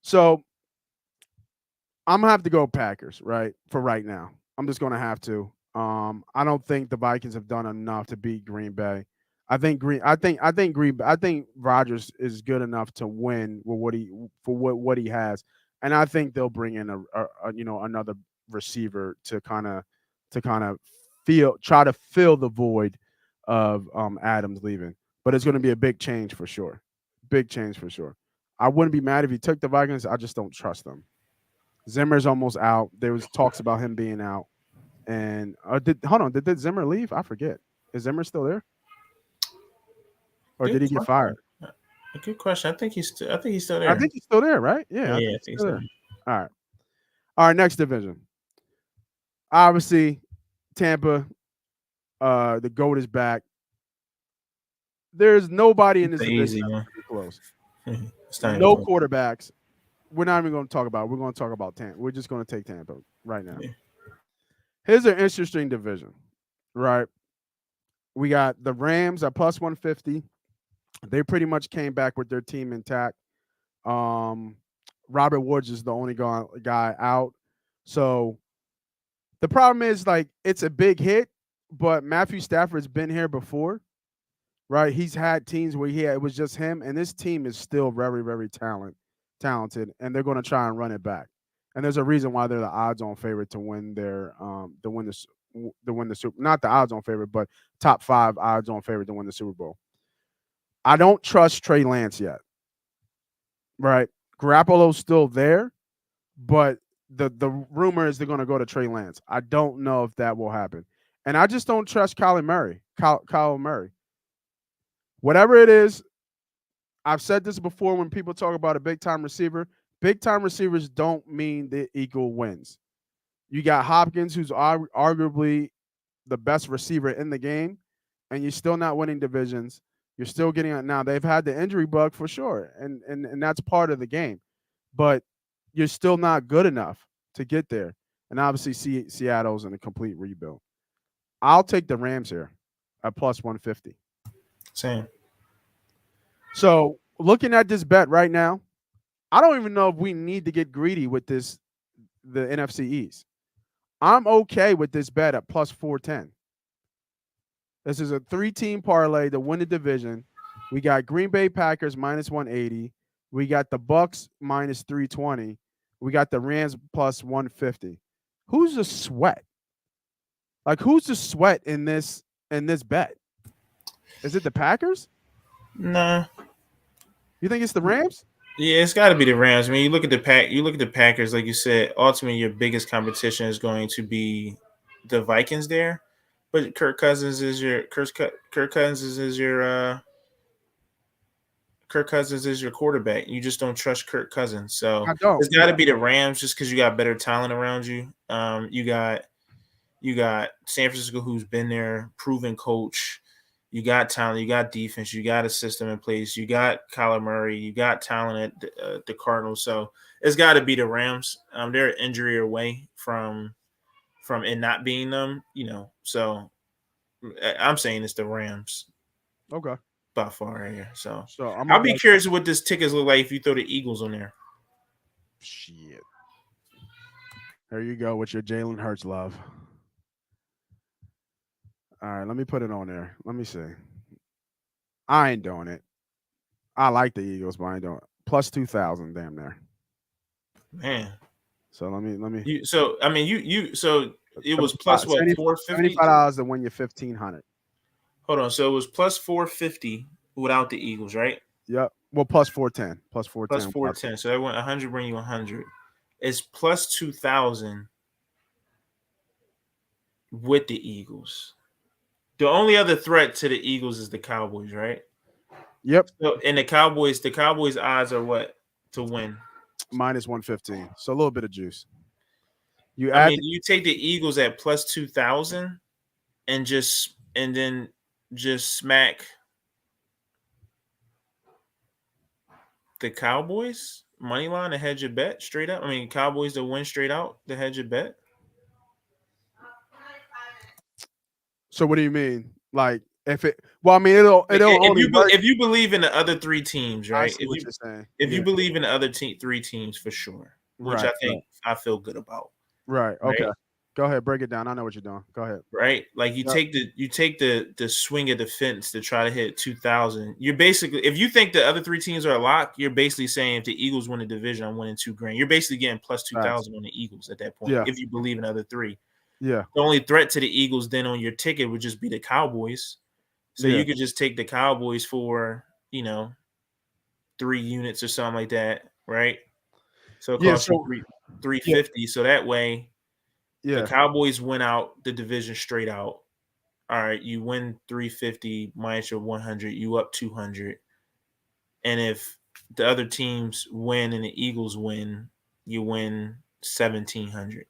So I'm gonna have to go Packers, right? For right now. I'm just gonna have to. I don't think the Vikings have done enough to beat Green Bay. I think Rodgers is good enough to win with what he has. And I think they'll bring in another receiver to kind of try to fill the void of Adams leaving. But it's gonna be a big change for sure. Big change for sure. I wouldn't be mad if he took the Vikings. I just don't trust them. Zimmer's almost out. There was talks about him being out. And did Zimmer leave? I forget. Is Zimmer still there, or did Good he get question. fired? A good question. I think he's still I there. think he's still there, right? Yeah, Yeah, I yeah, think I he's think still so. there. All right. All right. Next division. Obviously, Tampa. The goat is back. There's nobody in It's this division easy that's one. going to be close. It's not even No close. quarterbacks. We're not even going to talk about it. We're going to talk about Tampa. We're just going to take Tampa right now. Yeah. Here's an interesting division, right? We got the Rams at plus 150. They pretty much came back with their team intact. Um, Robert Woods is the only guy out. So the problem is like it's a big hit, but Matthew Stafford's been here before, right? He's had teams where it was just him, and this team is still very, very talented, and they're going to try and run it back. And there's a reason why they're the odds-on favorite to win the Super, not the odds-on favorite, but top 5 odds-on favorite to win the Super Bowl. I don't trust Trey Lance yet, right? Garoppolo's still there, but the rumor is they're going to go to Trey Lance. I don't know if that will happen, and I just don't trust Kyler Murray. Kyle Murray, whatever it is, I've said this before when people talk about a big time receiver. Big time receivers don't mean the equal wins. You got Hopkins, who's arguably the best receiver in the game, and you're still not winning divisions. You're still getting it now. They've had the injury bug for sure, and that's part of the game. But you're still not good enough to get there. And obviously, Seattle's in a complete rebuild. I'll take the Rams here at plus 150. Same. So looking at this bet right now, I don't even know if we need to get greedy with the NFC East. I'm okay with this bet at plus 410. This is a 3-team parlay to win the division. We got Green Bay Packers minus 180. We got the Bucks minus 320. We got the Rams plus 150. Who's the sweat? Like who's the sweat in this bet? Is it the Packers? Nah. You think it's the Rams? Yeah, it's got to be the Rams. I mean, you look at the pack. You look at the Packers, like you said. Ultimately, your biggest competition is going to be the Vikings there. But Kirk Cousins is your Kirk Cousins is your quarterback. You just don't trust Kirk Cousins. So I don't. it's got to be the Rams just because you got better talent around you. You got San Francisco, who's been there, proven coach. You got talent, you got defense, you got a system in place. You got Kyler Murray, you got talent at the Cardinals. So it's got to be the Rams. They're an injury away from it not being them. So I'm saying it's the Rams Okay. by far right here. So So I'm I'll gonna be go. curious what this tickets look like if you throw the Eagles on there. Shit. There you go with your Jalen Hurts love. All right, let me put it on there. Let me see. I ain't doing it. I like the Eagles, but I ain't doing it. Plus 2,000, damn near. Man, So let me you so I mean you so it was 75 plus what 450? $75 to win you 1,500. Hold on, so it was plus 450 without the Eagles, right? Yep. Well, plus 410. Plus Plus 410. 410. So that went 100, bring you 100. It's plus 2,000 with the Eagles. The only other threat to the Eagles is the Cowboys, right? Yep. So and the Cowboys odds are what to win? Minus 115. So a little bit of juice. You I add mean, you take the Eagles at plus 2,000 and then just smack the Cowboys money line to hedge your bet straight up. I mean, Cowboys to win straight out to hedge your bet. So what do you mean? Like if it well, I mean it'll only work. If you believe in the other three teams, I right? see what you're saying. If you Yeah. believe in the other three teams for sure, which Right. I think I feel good about, Right. Okay. right? Go ahead, break it down. I know what you're doing. Go ahead. Right? Like Yep. you take the swing of the fence to try to hit 2,000. You're basically if you think the other three teams are a lock, you're basically saying if the Eagles win the division, I'm winning $2,000. You're basically getting plus Facts. 2,000 on the Eagles at that point. Yeah. If you believe in the other three, Yeah. the only threat to the Eagles then on your ticket would just be the Cowboys. So Yeah. you could just take the Cowboys for 3 units or something like that, right? So it Yeah. costs you So 350. So that way the yeah. Cowboys win out the division straight out. All right, you win 350 minus your 100, you up 200. And if the other teams win and the Eagles win, you win 1,700.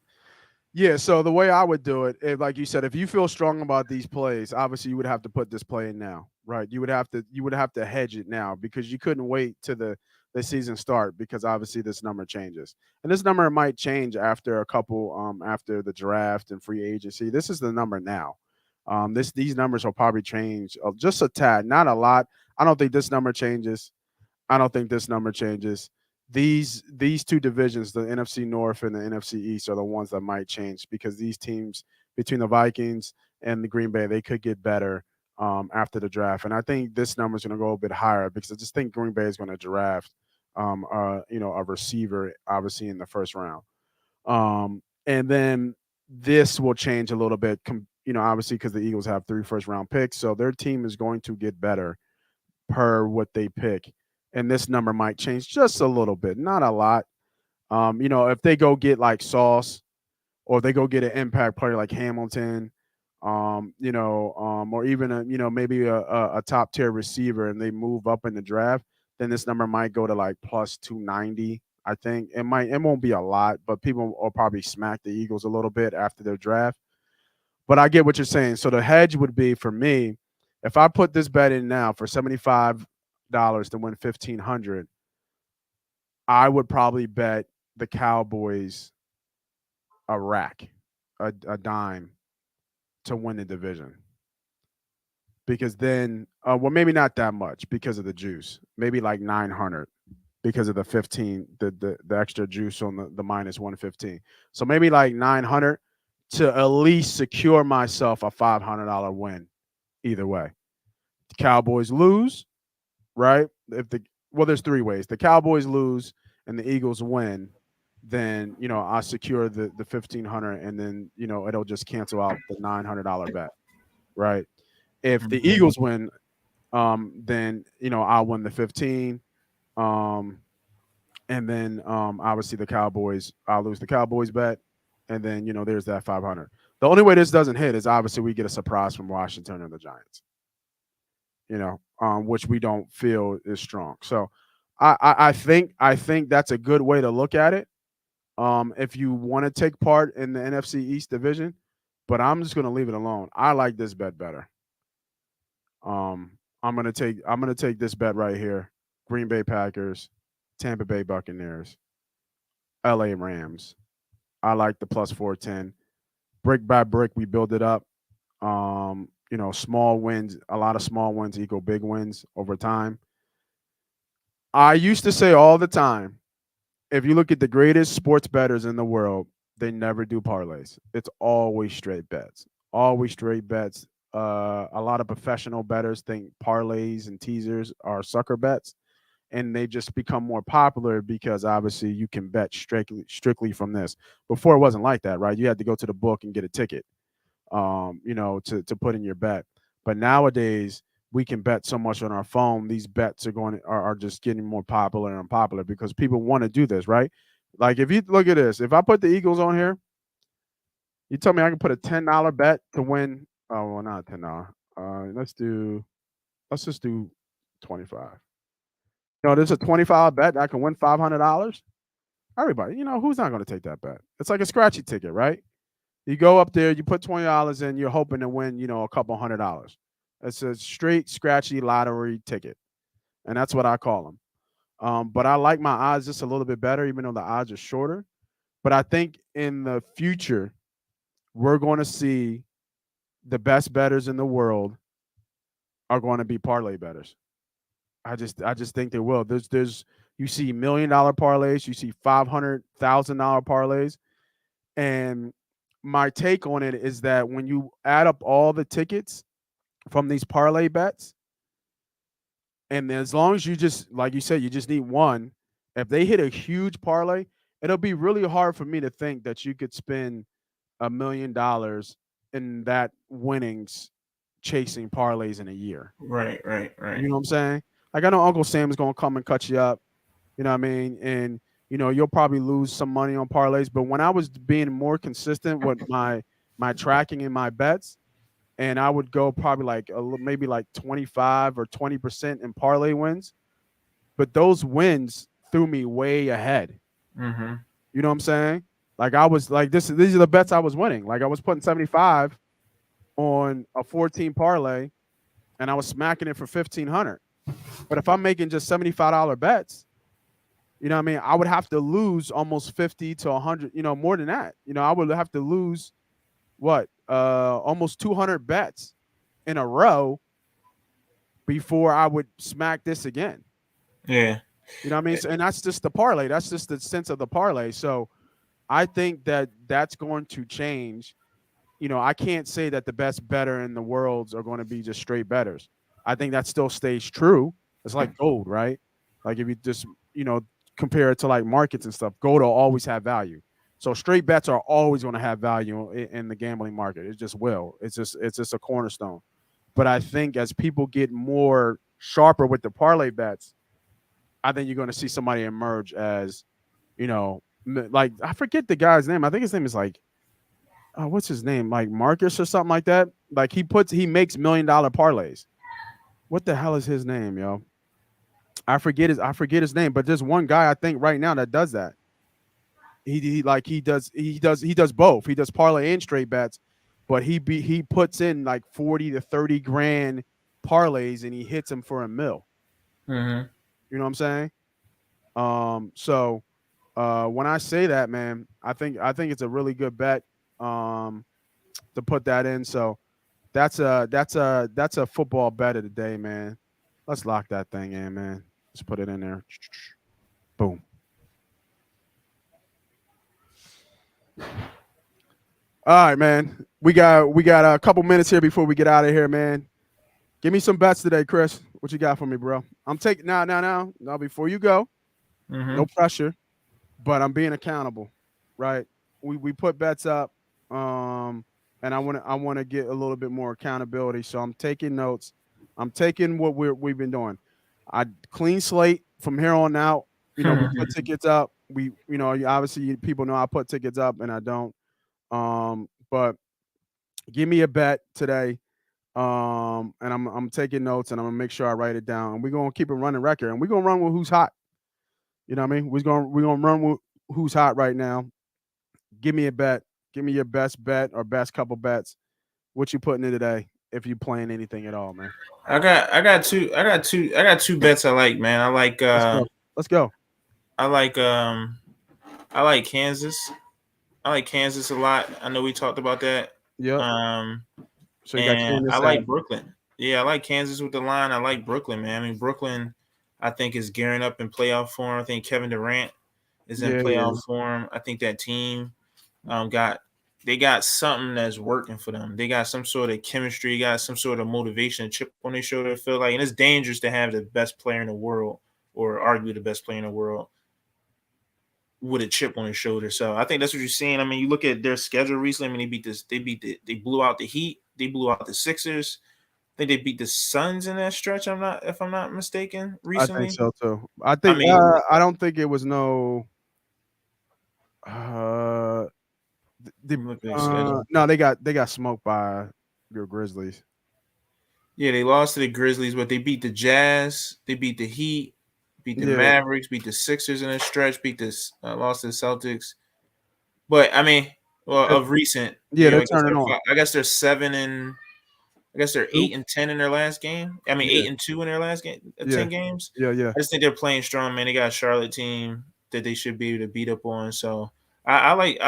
Yeah, so the way I would do it, if, like you said, if you feel strong about these plays, obviously you would have to put this play in now, right? You would have to hedge it now because you couldn't wait to the season start because obviously this number changes. And this number might change after a couple after the draft and free agency. This is the number now. These numbers will probably change just a tad, not a lot. I don't think this number changes. I don't think this number changes. These two divisions, the NFC North and the NFC East, are the ones that might change because these teams between the Vikings and the Green Bay, they could get better after the draft. And I think this number is going to go a bit higher because I just think Green Bay is going to draft a receiver obviously in the first round. And then this will change a little bit, obviously because the Eagles have 3 first-round picks, so their team is going to get better per what they pick. And this number might change just a little bit, not a lot. If they go get like Sauce or they go get an impact player like Hamilton, or even maybe a top tier receiver and they move up in the draft, then this number might go to like plus 290. I think it won't be a lot, but people will probably smack the Eagles a little bit after their draft. But I get what you're saying. So the hedge would be for me, if I put this bet in now for $75 to win 1,500, I would probably bet the Cowboys a rack, a dime to win the division. Because then, well, maybe not that much because of the juice. Maybe like 900 because of the 15, the extra juice on the minus 115. So maybe like 900 to at least secure myself a $500 win either way. The Cowboys lose, right? There's 3 ways. The Cowboys lose and the Eagles win, then I secure the 1,500, and then it'll just cancel out the $900 bet, right? If the Mhm. Eagles win, then I'll win the 15, and then obviously I'll lose the Cowboys bet, and then there's that 500. The only way this doesn't hit is obviously we get a surprise from Washington and the Giants, which we don't feel is strong. So I think that's a good way to look at it. If you want to take part in the NFC East division, but I'm just going to leave it alone. I like this bet better. I'm gonna take this bet right here. Green Bay Packers, Tampa Bay Buccaneers, LA Rams. I like the plus 410. Brick by brick, we build it up. Small wins, a lot of small wins equal big wins over time. I used to say all the time, if you look at the greatest sports bettors in the world, they never do parlays. It's always straight bets. Always straight bets. A lot of professional bettors think parlays and teasers are sucker bets, and they just become more popular because obviously you can bet strictly from this. Before it wasn't like that, right? You had to go to the book and get a ticket, to put in your bet. But nowadays we can bet so much on our phone. These bets are just getting more popular and popular because people want to do this, right? Like if you look at this, if I put the Eagles on here, you tell me I can put a $10 bet to win. Oh, well, not $10. Let's just do 25. There's a $25 bet that I can win $500. Everybody, who's not going to take that bet? It's like a scratchy ticket, right? You go up there, you put $20 in, you're hoping to win, a couple $100. It's a straight scratchy lottery ticket, and that's what I call them. But I like my odds just a little bit better, even though the odds are shorter. But I think in the future, we're going to see the best bettors in the world are going to be parlay bettors. I just think they will. There's you see $1 million parlays, you see $500,000 parlays, and my take on it is that when you add up all the tickets from these parlay bets, and as long as you just like you said, you just need one. If they hit a huge parlay, it'll be really hard for me to think that you could spend $1 million in that winnings chasing parlays in a year. Right. You know what I'm saying? Like I know Uncle Sam is gonna come and cut you up. You know what I mean? And you'll probably lose some money on parlays. But when I was being more consistent with my tracking and my bets, and I would go probably like maybe like 25 or 20% in parlay wins, but those wins threw me way ahead. Mm-hmm. You know what I'm saying? Like I was like these are the bets I was winning. Like I was putting 75 on a 14 parlay, and I was smacking it for 1,500. But if I'm making just $75 bets, you know what I mean? I would have to lose almost 50 to 100, more than that. I would have to lose what? Almost 200 bets in a row before I would smack this again. Yeah. You know what I mean? So, and that's just the parlay. That's just the sense of the parlay. So I think that that's going to change. I can't say that the best bettor in the world are going to be just straight bettors. I think that still stays true. It's like gold, right? Like if you just, compare it to like markets and stuff, gold will always have value. So straight bets are always going to have value in the gambling market. It just will. It's just a cornerstone. But I think as people get more sharper with the parlay bets, I think you're going to see somebody emerge as, like I forget the guy's name. I think his name is like, what's his name? Like Marcus or something like that. Like he makes $1 million parlays. What the hell is his name, yo? I forget his name, but there's one guy I think right now that does that. He does both. He does parlay and straight bets, but he puts in like 40 to 30 grand parlays and he hits them for $1 million. Mm-hmm. You know what I'm saying? So when I say that, man, I think it's a really good bet to put that in. So that's a football bet of the day, man. Let's lock that thing in, man. Let's put it in there. Boom. All right, man. We got a couple minutes here before we get out of here, man. Give me some bets today, Chris. What you got for me, bro? I'm taking now. Before you go, no pressure, but I'm being accountable, right? We put bets up, and I want to get a little bit more accountability. So I'm taking notes. I'm taking what we've been doing. I clean slate from here on out. We put tickets up. Obviously people know I put tickets up and I don't. But give me a bet today. And I'm taking notes and I'm gonna make sure I write it down. And we're gonna keep a running record and we're gonna run with who's hot. You know what I mean? We're gonna run with who's hot right now. Give me a bet. Give me your best bet or best couple bets. What you putting in today? If you playing anything at all, man. I got two bets I like, man. I like Let's go. I like Kansas. I like Kansas a lot. I know we talked about that. Yeah. So you got Kansas. I like Brooklyn. Yeah, I like Kansas with the line. I like Brooklyn, man. I mean, Brooklyn, I think is gearing up in playoff form. I think Kevin Durant is in playoff form. I think that team They got something that's working for them. They got some sort of chemistry, got some sort of motivation, chip on their shoulder. Feel like, and it's dangerous to have the best player in the world, or arguably the best player in the world, with a chip on his shoulder. So I think that's what you're seeing. I mean, you look at their schedule recently. I mean, they blew out the Heat, they blew out the Sixers. I think they beat the Suns in that stretch. If I'm not mistaken, recently. I think so too. I don't think it was no. No, they got smoked by your Grizzlies. Yeah, they lost to the Grizzlies, but they beat the Jazz, they beat the Heat, beat the Mavericks, beat the Sixers in a stretch, lost to the Celtics. But I mean, of recent, they're turning on. I guess they're 7-10 in their last game. I mean, 8-2 in their last game, 10 games. Yeah. I just think they're playing strong, man. They got a Charlotte team that they should be able to beat up on. So I like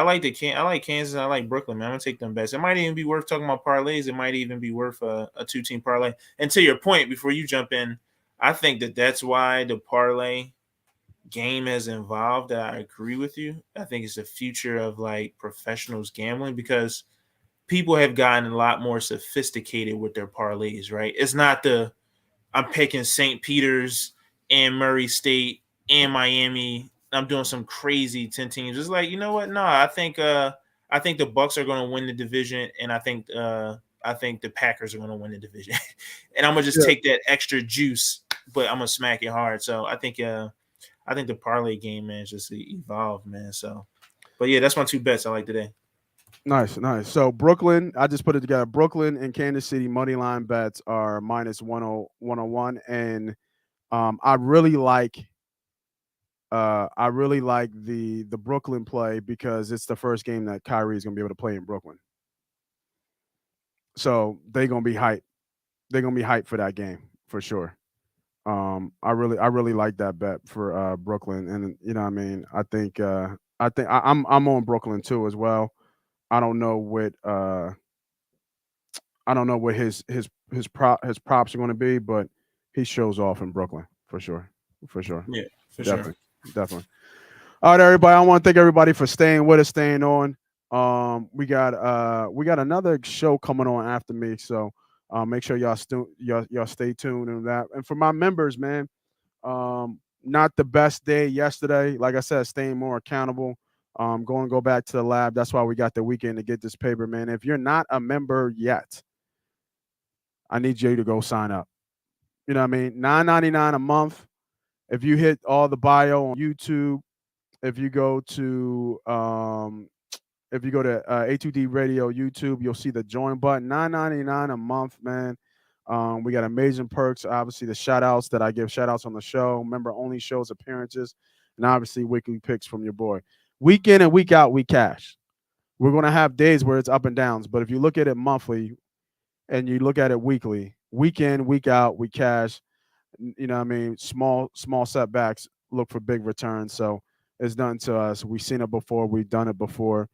Kansas. I like Brooklyn, man. I'm gonna take them best. It might even be worth talking about parlays. It might even be worth a 2-team parlay. And to your point, before you jump in, I think that's why the parlay game has evolved. I agree with you. I think it's the future of like professionals gambling, because people have gotten a lot more sophisticated with their parlays, right? It's not I'm picking St. Peter's and Murray State and Miami. I'm doing some crazy 10 teams. It's like, you know what? No, I think the Bucks are going to win the division, and I think the Packers are going to win the division. And I'm gonna just take that extra juice, but I'm gonna smack it hard. So I think the parlay game, man, just evolved, man. So, but yeah, that's my 2 bets I like today. Nice. So Brooklyn, I just put it together. Brooklyn and Kansas City money line bets are minus 101, and I really like the Brooklyn play because it's the first game that Kyrie is gonna be able to play in Brooklyn. So they're gonna be hyped. They're gonna be hyped for that game for sure. I really like that bet for Brooklyn, and you know what I mean. I think I'm on Brooklyn too as well. I don't know what his props are going to be, but he shows off in Brooklyn for sure. Yeah, for definitely. All right, everybody. I want to thank everybody for staying with us, staying on. We got another show coming on after me, so make sure y'all stay tuned on that. And for my members, man, not the best day yesterday. Like I said, staying more accountable. Go back to the lab. That's why we got the weekend to get this paper, man. If you're not a member yet, I need you to go sign up. You know what I mean? $9.99 a month. If you hit all the bio on YouTube, if you go to A2D Radio YouTube, you'll see the join button. $9.99 a month, man. We got amazing perks. Obviously, the shout outs that I give shout outs on the show, member only shows, appearances, and obviously weekly picks from your boy. Week in and week out, we cash. We're going to have days where it's up and downs, but if you look at it monthly and you look at it weekly, week in, week out, we cash. You know what I mean? Small setbacks, look for big returns. So it's done to us. We've seen it before. We've done it before.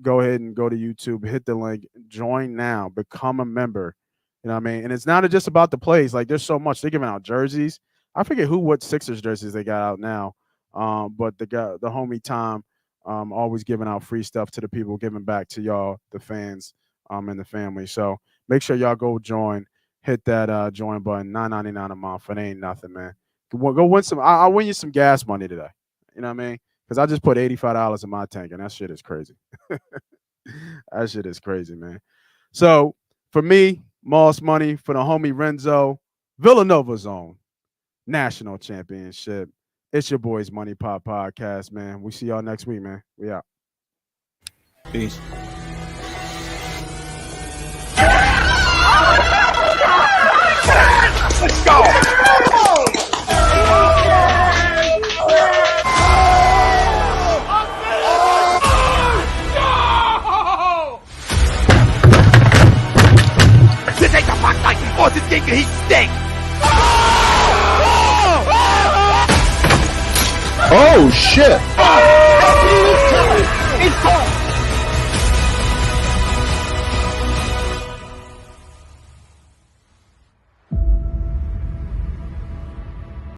Go ahead and go to YouTube, hit the link, join now, become a member. You know what I mean? And it's not just about the plays. Like, there's so much. They're giving out jerseys. I forget what Sixers jerseys they got out now. But the homie Tom, always giving out free stuff to the people, giving back to y'all, the fans, and the family. So make sure y'all go join, hit that join button, $9.99 a month. It ain't nothing, man. Go win some. I'll win you some gas money today. You know what I mean? Because I just put $85 in my tank, and that shit is crazy. That shit is crazy, man. So for me, Moss Money, for the homie Renzo, Villanova Zone, national championship. It's your boys Money Pop Podcast, man. We see y'all next week, man. We out. Peace. Let's go! This ain't the Mike Tyson forces game, he stinks! Oh shit!